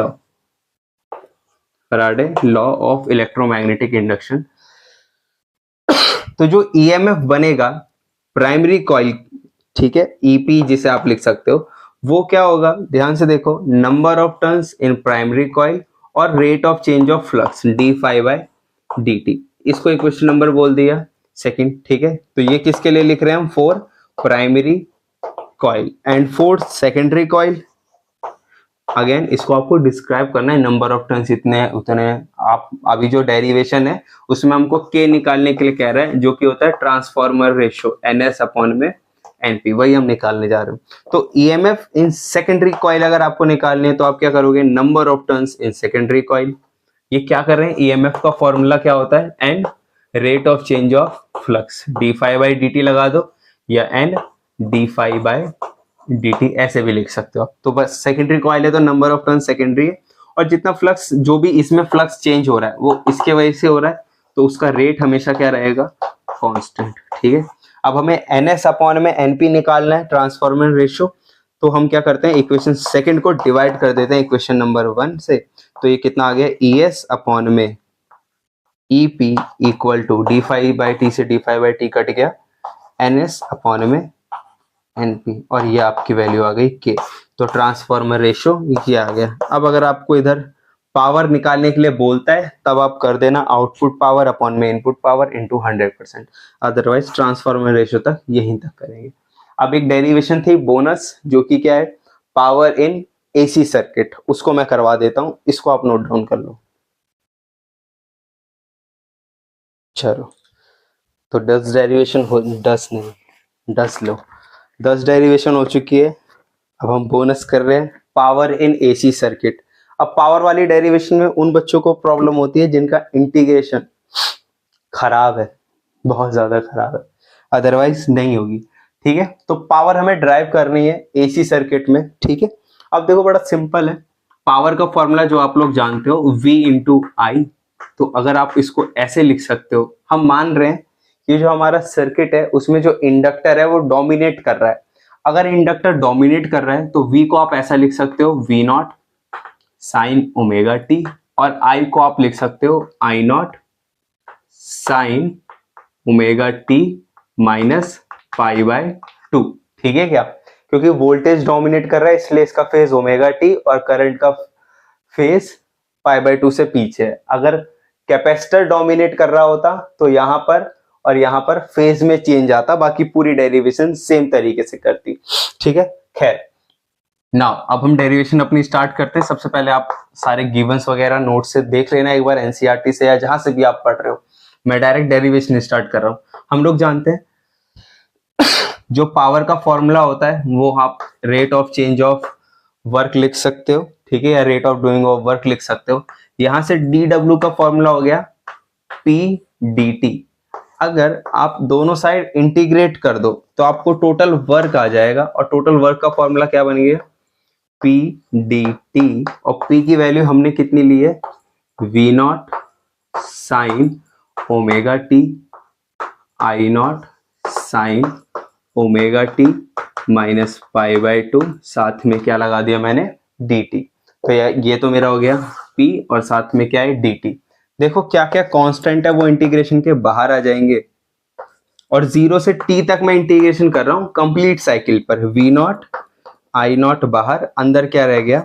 law of electromagnetic induction, तो जो EMF बनेगा प्राइमरी कॉइल, ठीक है, EP जिसे आप लिख सकते हो, वो क्या होगा, ध्यान से देखो, number of turns in primary coil और rate of change of flux d∅/dt, इसको इक्वेशन नंबर बोल दिया सेकंड। ठीक है, तो ये किसके लिए लिख रहे हैं हम, for primary coil and for secondary coil. Again इसको आपको डिस्क्राइब करना है, नंबर ऑफ टर्न्स इतने उतने। आप अभी जो डेरिवेशन है उसमें हमको के निकालने के लिए कह रहा है, जो कि होता है ट्रांसफॉर्मर रेशियो NS/NP, वही हम निकालने जा रहे हैं। तो EMF इन सेकेंडरी कॉइल अगर आपको निकालनी है तो आप क्या करोगे, number of turns in secondary coil. ये क्या कर रहे हैं, EMF का फॉर्मूला क्या होता है, and rate of change of flux d∅/dt लगा दो, या एंड d∅/dt ऐसे भी लिख सकते हो आप। तो बस सेकेंडरी कॉइल है तो नंबर ऑफ टर्न सेकेंडरी है, और जितना फ्लक्स, जो भी इसमें फ्लक्स चेंज हो रहा है वो इसके वजह से हो रहा है, तो उसका रेट हमेशा क्या रहेगा, कांस्टेंट। ठीक है, अब हमें NS/NP निकालना है, ट्रांसफॉर्मर रेशियो। तो हम क्या करते हैं, इक्वेशन सेकंड को डिवाइड कर देते हैं इक्वेशन नंबर 1 से। तो ये कितना आ गया, EP इक्वल टू d∅/t से d∅/t कट गया, NS/NP, और ये आपकी वैल्यू आ गई K। तो ट्रांसफॉर्मर रेशियो ये आ गया। अब अगर आपको इधर पावर निकालने के लिए बोलता है तब आप कर देना आउटपुट पावर अपॉन में input power into 100%, otherwise transformer ratio तक यहीं तक करेंगे। अब एक डेरिवेशन थी बोनस, जो कि क्या है, पावर इन AC सर्किट, उसको मैं करवा देता हूं, इसको आप नोट डाउन कर लो। चलो, तो 10 डेरिवेशन हो, 10 नहीं 10 लो, 10 डेरिवेशन हो चुकी है। अब हम बोनस कर रहे हैं पावर इन AC सर्किट। अब पावर वाली डेरिवेशन में उन बच्चों को प्रॉब्लम होती है जिनका इंटीग्रेशन खराब है, बहुत ज्यादा खराब है, अदरवाइज नहीं होगी। ठीक है, तो पावर हमें ड्राइव करनी है AC सर्किट में। ठीक है, अब देखो बड़ा सिंपल है, पावर का फॉर्मूला जो आप लोग जानते हो V इंटू आई। तो अगर आप इसको ऐसे लिख सकते हो, हम मान रहे हैं कि जो हमारा सर्किट है उसमें जो इंडक्टर है वो डोमिनेट कर रहा है। अगर इंडक्टर डोमिनेट कर रहा है तो V को आप ऐसा लिख सकते हो, V0 साइन ओमेगा टी, और I को आप लिख सकते हो I0 sine omega T minus π/2। ठीक है क्या, क्योंकि वोल्टेज डोमिनेट कर रहा है इसलिए इसका फेज ओमेगा टी और करंट का फेज π/2 से पीछे है। अगर कैपेसिटर डोमिनेट कर रहा होता तो यहां पर और यहां पर फेज में चेंज आता, बाकी पूरी डेरिवेशन सेम तरीके से करती। ठीक है, खैर नाउ अब हम डेरिवेशन अपनी स्टार्ट करते हैं। सबसे पहले आप सारे गिवंस वगैरह नोट से देख लेना एक बार, NCERT से या जहां से भी आप पढ़ रहे हो। मैं डायरेक्ट डेरिवेशन स्टार्ट कर रहा हूं। हम लोग जानते हैं जो पावर का फॉर्मूला होता है वो आप rate of change of work लिख सकते हो, ठीक है, या rate of doing of work लिख सकते हो। यहां से dW का फॉर्मूला हो गया P/dt। अगर आप दोनों साइड इंटीग्रेट कर दो तो आपको टोटल वर्क आ जाएगा, और टोटल वर्क का फॉर्मूला क्या बन गया, P/dt, और P की वैल्यू हमने कितनी ली है, V0 sine omega T, I0 sine omega T minus π/2, साथ में क्या लगा दिया मैंने, dt। तो ये तो मेरा हो गया P, और साथ में क्या है, dt। देखो क्या क्या कांस्टेंट है वो इंटीग्रेशन के बाहर आ जाएंगे, और 0 से t तक मैं इंटीग्रेशन कर रहा हूं कंप्लीट साइकिल पर। V0 I0 बाहर, अंदर क्या रह गया,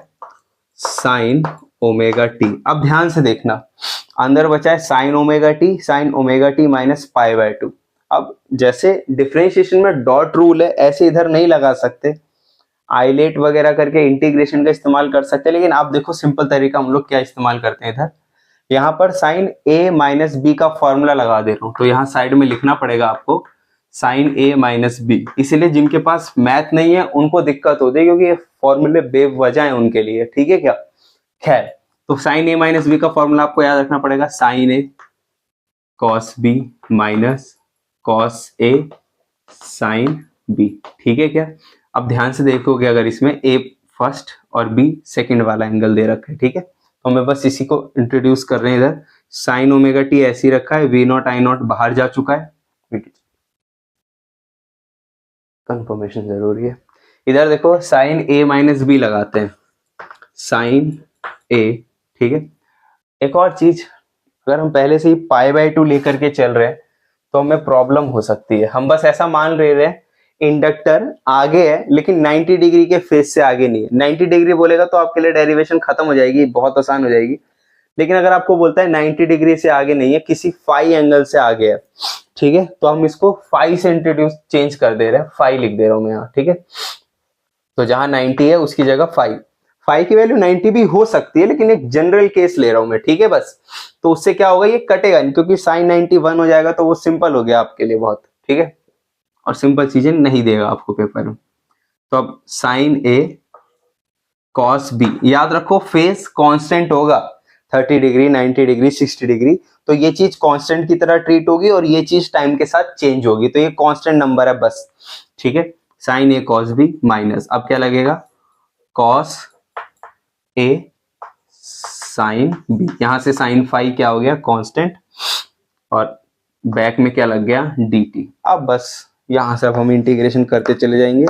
साइन ओमेगा टी। अब ध्यान से देखना, अंदर बचा है साइन ओमेगा टी माइनस π/2। अब जैसे डिफरेंशिएशन में डॉट रूल है, ऐसे इधर नहीं लगा सकते, आइलेट वगैरह करके इंटीग्रेशन का इस्तेमाल कर सकते हैं। लेकिन आप देखो सिंपल तरीका हम लोग क्या इस्तेमाल करते हैं, इधर यहाँ पर साइन a माइनस बी का फॉर्मूला लगा दे रहा हूं, तो यहाँ साइड में लिखना पड़ेगा आपको साइन a माइनस बी। इसीलिए जिनके पास मैथ नहीं है उनको दिक्कत होती है, क्योंकि ये फॉर्मूले बेवजह है उनके लिए। ठीक है क्या, खैर, तो साइन a माइनस बी का फॉर्मूला आपको याद रखना पड़ेगा, sine a cos b minus cos a sine b। ठीक है क्या, अब ध्यान से देखोगे अगर इसमें a फर्स्ट और b सेकंड वाला एंगल दे रखा है, ठीक है, तो मैं बस इसी को इंट्रोड्यूस कर रहे हैं। इधर साइन ओमेगा टी ऐसे ही रखा है, V0 I0 बाहर जा चुका है, कंफर्मेशन जरूरी है। इधर देखो साइन a माइनस बी लगाते हैं, साइन a। ठीक है, एक और चीज, अगर हम पहले से ही π/2 लेकर के चल रहे हैं तो हमें प्रॉब्लम हो सकती है। हम बस ऐसा मान रहे हैं इंडक्टर आगे है लेकिन 90 डिग्री के फेज से आगे नहीं है। 90 डिग्री बोलेगा तो आपके लिए डेरिवेशन खत्म हो जाएगी, बहुत आसान हो जाएगी। लेकिन अगर आपको बोलता है 90 डिग्री से आगे नहीं है, किसी फाई एंगल से आगे है, ठीक है, तो हम इसको फाई से इंट्रोड्यूस चेंज कर दे रहे हैं, फाई लिख दे रहा हूं मैं यहाँ, ठीक है। तो जहां 90 है उसकी जगह फाई, फाई की वैल्यू 90 भी हो सकती है लेकिन एक जनरल केस ले रहा हूं मैं, ठीक है बस। तो उससे क्या होगा, ये कटेगा नहीं क्योंकि साइन 91 हो जाएगा, तो वो सिंपल हो गया आपके लिए बहुत, ठीक है। और सिंपल चीजें नहीं देगा आपको पेपर में। तो अब साइन ए कॉस बी, याद रखो फेस कांस्टेंट होगा, 30 डिग्री 90 डिग्री 60 डिग्री, तो ये चीज कांस्टेंट की तरह ट्रीट होगी और ये चीज टाइम के साथ चेंज होगी, तो ये कांस्टेंट नंबर है बस, ठीक है। साइन ए कॉस बी माइनस, अब क्या लगेगा, कॉस ए साइन बी, यहां से साइन फाई क्या हो गया कांस्टेंट, और बैक में क्या लग गया dt। अब बस यहां से अब हम इंटीग्रेशन करते चले जाएंगे।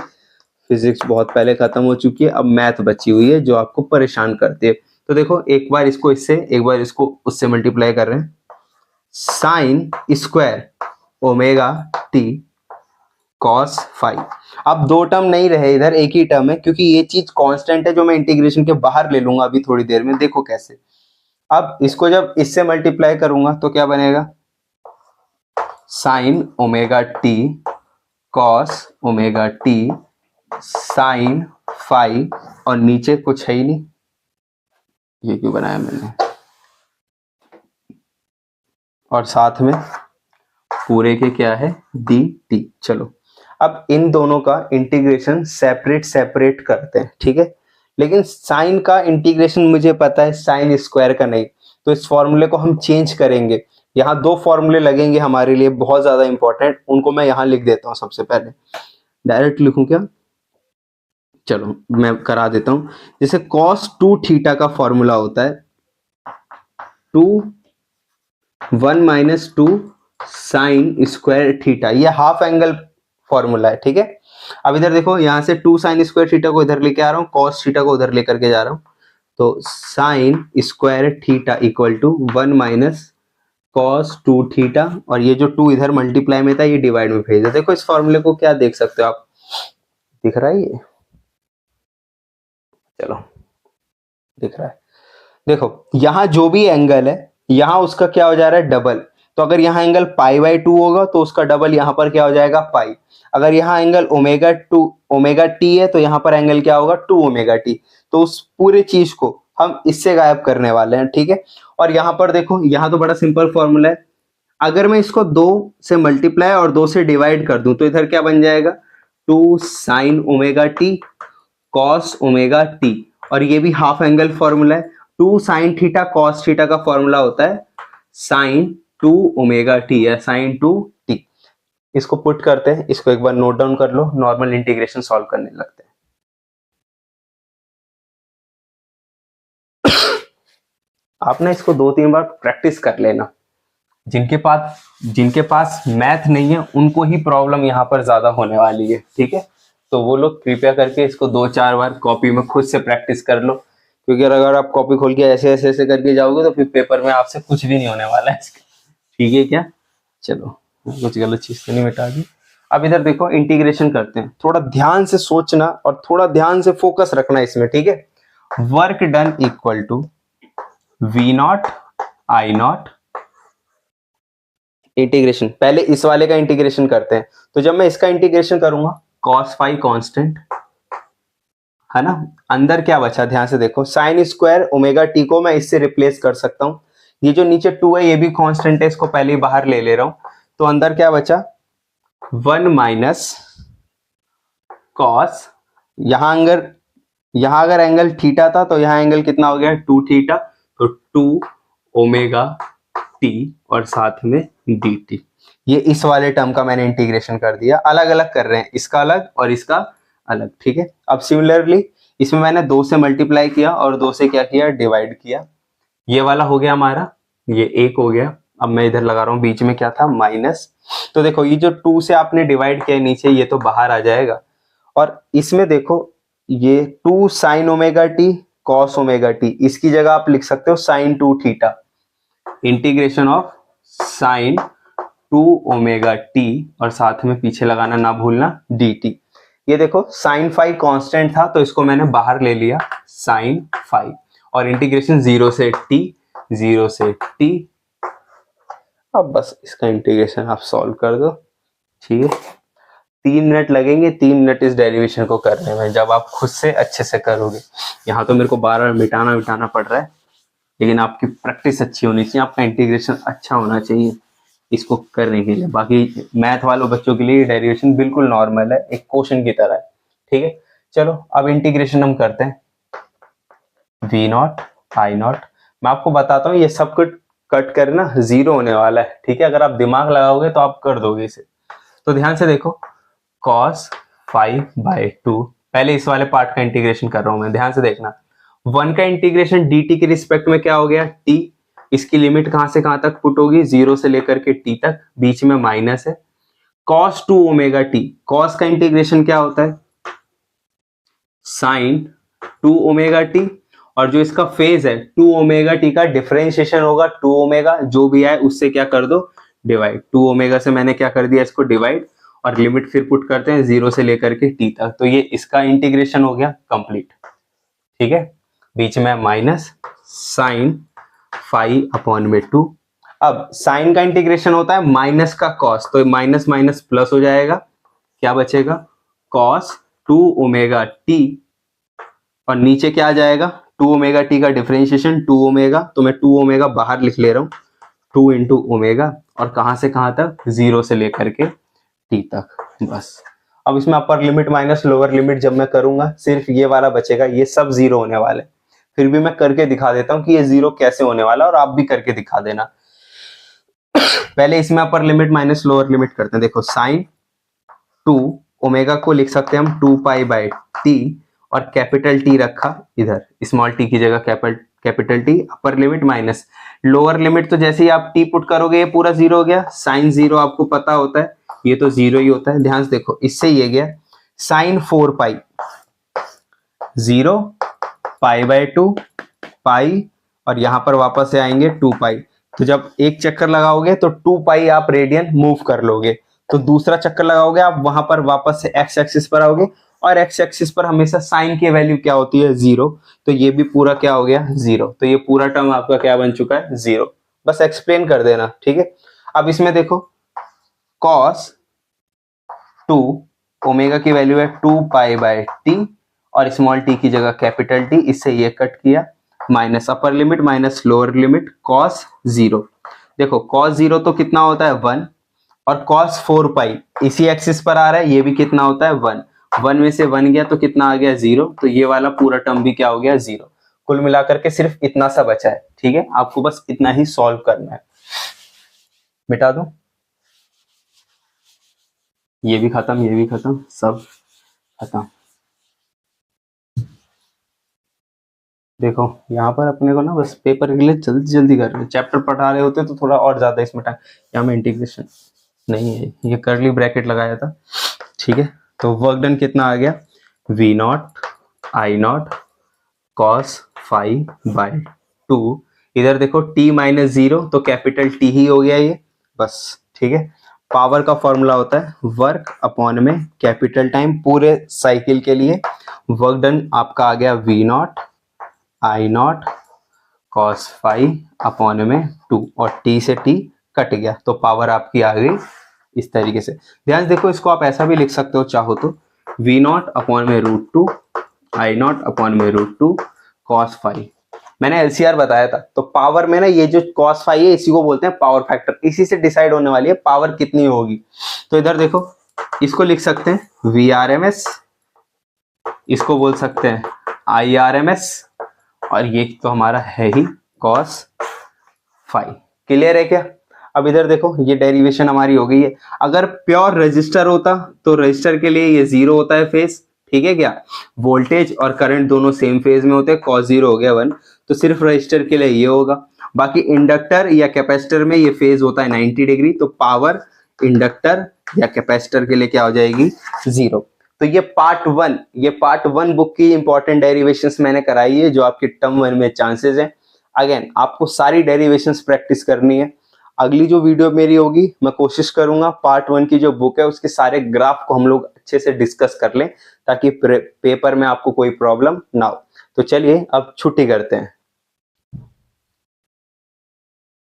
फिजिक्स बहुत पहले खत्म हो चुकी है, अब मैथ बची हुई है जो आपको परेशान करती है। तो देखो एक बार इसको इससे, एक बार इसको उससे मल्टीप्लाई कर रहे हैं। Sine square omega T cos phi, अब दो टर्म नहीं रहे इधर, एक ही टर्म है क्योंकि ये चीज कांस्टेंट है जो मैं इंटीग्रेशन के बाहर ले लूंगा अभी थोड़ी देर में, देखो कैसे। अब इसको जब इससे मल्टीप्लाई करूंगा तो क्या बनेगा, sine omega T cos omega T sine phi, और नीचे कुछ है ही नहीं, ये क्यों बनाया मैंने, और साथ में पूरे के क्या है डी टी। चलो अब इन दोनों का इंटीग्रेशन सेपरेट सेपरेट करते हैं, ठीक है। लेकिन साइन का इंटीग्रेशन मुझे पता है, साइन स्क्वायर का नहीं, तो इस फॉर्मूले को हम चेंज करेंगे। यहाँ दो फॉर्मूले लगेंगे हमारे लिए बहुत ज्यादा इंपॉर्टेंट, उनको मैं यहाँ लिख देता हूँ। सबसे पहले डायरेक्ट लिखूं क्या, चलो मैं करा देता हूं। जैसे cos 2 थीटा का फॉर्मूला होता है 1 माइनस 2 साइन स्क्वायर थीटा, ये हाफ एंगल फॉर्मूला है, ठीक है। अब इधर देखो, यहां से 2 साइन स्क्वायर थीटा को इधर लेके आ रहा हूँ, cos थीटा को उधर लेकर के जा रहा हूँ, तो sine square theta equal to 1 minus cos 2 theta, और ये जो 2 इधर मल्टीप्लाई में था ये डिवाइड में भेज दो। देखो इस फॉर्मूले को क्या देख सकते हो आप, दिख रहा है ये, चलो दिख रहा है। देखो यहां जो भी एंगल है यहां उसका क्या हो जा रहा है डबल, तो अगर यहाँ एंगल पाई बाई 2 होगा तो उसका डबल यहाँ पर क्या हो जाएगा पाई। अगर यहाँ एंगल ओमेगा टी है तो यहाँ पर एंगल क्या होगा 2 ओमेगा टी। तो उस पूरे चीज को हम इससे गायब करने वाले हैं, ठीक है। और यहाँ पर देखो, यहाँ तो बड़ा सिंपल फॉर्मूला है, अगर मैं इसको 2 से मल्टीप्लाई और 2 से डिवाइड कर दूं तो इधर क्या बन जाएगा 2 sine omega T cos omega T, और ये भी हाफ एंगल फॉर्मूला है। 2 साइन थीटा कॉस थीटा का फॉर्मूला होता है साइन 2 ओमेगा टी या साइन 2 टी। इसको पुट करते हैं, इसको एक बार नोट डाउन कर लो, नॉर्मल इंटीग्रेशन सॉल्व करने लगते हैं। आप ना इसको 2-3 बार प्रैक्टिस कर लेना। जिनके पास मैथ नहीं है उनको ही प्रॉब्लम यहाँ पर ज्यादा होने वाली है, ठीक है। तो वो लोग कृपया करके इसको 2-4 बार कॉपी में खुद से प्रैक्टिस कर लो, क्योंकि अगर आप कॉपी खोल के ऐसे ऐसे ऐसे करके जाओगे तो फिर पेपर में आपसे कुछ भी नहीं होने वाला है, ठीक है क्या। चलो कुछ गलत चीज तो नहीं मिटा दी। अब इधर देखो इंटीग्रेशन करते हैं, थोड़ा ध्यान से सोचना और थोड़ा ध्यान से फोकस रखना इसमें, ठीक है। Work done equal to V naught I naught integration, पहले इस वाले का इंटीग्रेशन करते हैं। तो जब मैं इसका इंटीग्रेशन करूंगा cos फाई कांस्टेंट है ना, अंदर क्या बचा ध्यान से देखो, साइन स्क्वायर ओमेगा टी को मैं इससे रिप्लेस कर सकता हूं। ये जो नीचे 2 है ये भी कांस्टेंट है, इसको पहले ही बाहर ले रहा हूं। तो अंदर क्या बचा 1 माइनस कॉस, यहां अगर एंगल थीटा था तो यहां एंगल कितना हो गया 2 थीटा, तो 2 ओमेगा टी और साथ में डी टी। ये इस वाले टर्म का मैंने इंटीग्रेशन कर दिया, अलग अलग कर रहे हैं, इसका अलग और इसका अलग, ठीक है। अब सिमिलरली इसमें मैंने 2 से मल्टीप्लाई किया और 2 से क्या किया डिवाइड किया, ये वाला हो गया हमारा, ये 1 हो गया। अब मैं इधर लगा रहा हूं, बीच में क्या था माइनस। तो देखो ये जो 2 से आपने डिवाइड किया नीचे, ये तो बाहर आ जाएगा। और इसमें देखो ये 2 sine omega T cos omega T, इसकी जगह आप लिख सकते हो sine 2 theta, integration of sine two omega T और साथ में पीछे लगाना ना भूलना dt। ये देखो साइन फाई कांस्टेंट था तो इसको मैंने बाहर ले लिया साइन फाई, और इंटीग्रेशन 0 से t। अब बस इसका इंटीग्रेशन आप सॉल्व कर दो, ठीक है। 3 मिनट लगेंगे, 3 मिनट इस डेरिवेशन को करने में, जब आप खुद से अच्छे से करोगे। यहाँ तो मेरे को बार बार मिटाना पड़ रहा है, लेकिन आपकी प्रैक्टिस अच्छी होनी चाहिए, आपका इंटीग्रेशन अच्छा होना चाहिए इसको करने के लिए। बाकी मैथ वालों बच्चों के लिए डेरिवेशन बिल्कुल नॉर्मल है, एक क्वेश्चन की तरह है, ठीक है। चलो अब इंटीग्रेशन हम करते हैं। v नॉट आई नॉट, मैं आपको बताता हूँ ये सब कुछ कट करना 0 होने वाला है, ठीक है। अगर आप दिमाग लगाओगे तो आप कर दोगे इसे। तो ध्यान से देखो, cos 5/2, पहले इस वाले पार्ट का इंटीग्रेशन कर रहा हूं मैं, ध्यान से देखना। 1 का इंटीग्रेशन dt के रिस्पेक्ट में क्या हो गया, t। इसकी लिमिट कहां से कहां तक पुट होगी, 0 से लेकर के t तक, बीच में माइनस है। cos 2 ओमेगा t, cos का इंटीग्रेशन क्या होता है, sin 2 ओमेगा t, और जो इसका फेज है 2 ओमेगा t का डिफरेंशिएशन होगा 2 ओमेगा, जो भी आए उससे क्या कर दो डिवाइड। 2 ओमेगा से मैंने क्या कर दिया इसको डिवाइड, और लिमिट फिर पुट करते हैं 0 से लेकर के t तक। तो ये इसका इंटीग्रेशन हो गया कंप्लीट, ठीक है। बीच में माइनस साइन 5/2। अब साइन का इंटीग्रेशन होता है माइनस का कॉस, तो माइनस माइनस प्लस हो जाएगा, क्या बचेगा कॉस 2 ओमेगा t, और नीचे क्या आ जाएगा 2 ओमेगा टी का डिफरेंशिएशन 2 ओमेगा, तो मैं 2 ओमेगा बाहर लिख ले रहा हूँ, 2 इंटू ओमेगा, और कहां से कहां तक 0 से लेकर के t तक, बस। अब इसमें upper limit minus lower limit जब मैं करूंगा सिर्फ ये वाला बचेगा, ये सब 0 होने वाले। फिर भी मैं करके दिखा देता हूं कि ये 0 कैसे होने वाला, और आप भी करके दिखा देना। पहले इसमें upper limit minus lower limit करते हैं। देखो साइन 2 ओमेगा को लिख सकते हैं हम 2π/t, और कैपिटल टी रखा इधर, स्मॉल टी की जगह capital T, upper limit minus lower limit. तो जैसे ही आप टी पुट करोगे ये पूरा 0 हो गया। साइन 0 आपको पता होता है, ये तो 0 ही होता है। ध्यान से देखो, इससे ये गया साइन 4π, 0 π/2 पाई, और यहां पर वापस से आएंगे 2π। तो जब एक चक्कर लगाओगे तो 2π आप रेडियन मूव कर लोगे, तो दूसरा चक्कर लगाओगे आप वहां पर वापस से एक्स एक्सिस पर आओगे, और एक्स एक्सिस पर हमेशा साइन की वैल्यू क्या होती है 0, तो ये भी पूरा क्या हो गया 0। तो ये पूरा टर्म आपका क्या बन चुका है 0। बस एक्सप्लेन कर देना, ठीक है। अब इसमें देखो cos 2 ओमेगा की वैल्यू है 2π/t, और स्मॉल टी की जगह कैपिटल टी, इससे ये कट किया, minus upper limit minus lower limit cos 0। देखो cos 0 तो कितना होता है 1, और cos 4π इसी एक्सिस पर आ रहा है, ये भी कितना होता है 1। 1 में से 1 गया तो कितना आ गया 0, तो ये वाला पूरा टर्म भी क्या हो गया 0। कुल मिलाकर के सिर्फ इतना सा बचा है, ठीक है। आपको बस इतना ही सॉल्व करना है। मिटा दो, ये भी खत्म, ये भी खत्म, सब खत्म। देखो यहाँ पर अपने को ना बस पेपर के लिए जल्दी जल्दी कर रहे हैं, चैप्टर पढ़ा रहे होते तो थोड़ा और ज्यादा इसमें टाइम। यहाँ में इंटीग्रेशन नहीं है, ये कर्ली ब्रैकेट लगाया था, ठीक है। तो वर्क डन कितना आ गया, v not I not cos 5/2। इधर देखो t माइनस 0, तो कैपिटल T ही हो गया ये, बस, ठीक है। पावर का फॉर्मूला होता है वर्क अपॉन में कैपिटल टाइम, पूरे साइकिल के लिए। वर्क डन आपका आ गया v not I not cos 5/2, और t से t कट गया, तो पावर आपकी आ गई इस तरीके से। ध्यान देखो, इसको आप ऐसा भी लिख सकते हो चाहो तो, v नॉट अपॉन में √2 आई नॉट अपॉन में √2 cos 5। मैंने एलसीआर बताया था, तो पावर में ना ये जो cos 5 है इसी को बोलते हैं पावर फैक्टर, इसी से डिसाइड होने वाली है पावर कितनी होगी। तो इधर देखो, इसको लिख सकते हैं VRMS, इसको बोल सकते हैं IRMS, और ये तो हमारा है ही cos 5। क्लियर है क्या। अब इधर देखो, ये डेरिवेशन हमारी हो गई है। अगर प्योर रजिस्टर होता तो रजिस्टर के लिए ये 0 होता है फेज, ठीक है क्या। वोल्टेज और करंट दोनों सेम फेज में होते हैं, cos 0 हो गया 1, तो सिर्फ रजिस्टर के लिए ये होगा। बाकी इंडक्टर या कैपेसिटर में ये फेज होता है 90 डिग्री, तो पावर इंडक्टर या कैपेसिटर के लिए क्या हो जाएगी 0। तो ये पार्ट 1 बुक की इंपॉर्टेंट डेरिवेशंस मैंने कराई है, जो आपके टर्म 1 में चांसेस हैं। अगेन आपको सारी डेरिवेशंस प्रैक्टिस करनी है। अगली जो वीडियो मेरी होगी मैं कोशिश करूंगा पार्ट 1 की जो बुक है उसके सारे ग्राफ को हम लोग अच्छे से डिस्कस कर लें ताकि पेपर में आपको कोई प्रॉब्लम ना हो। तो चलिए अब छुट्टी करते हैं।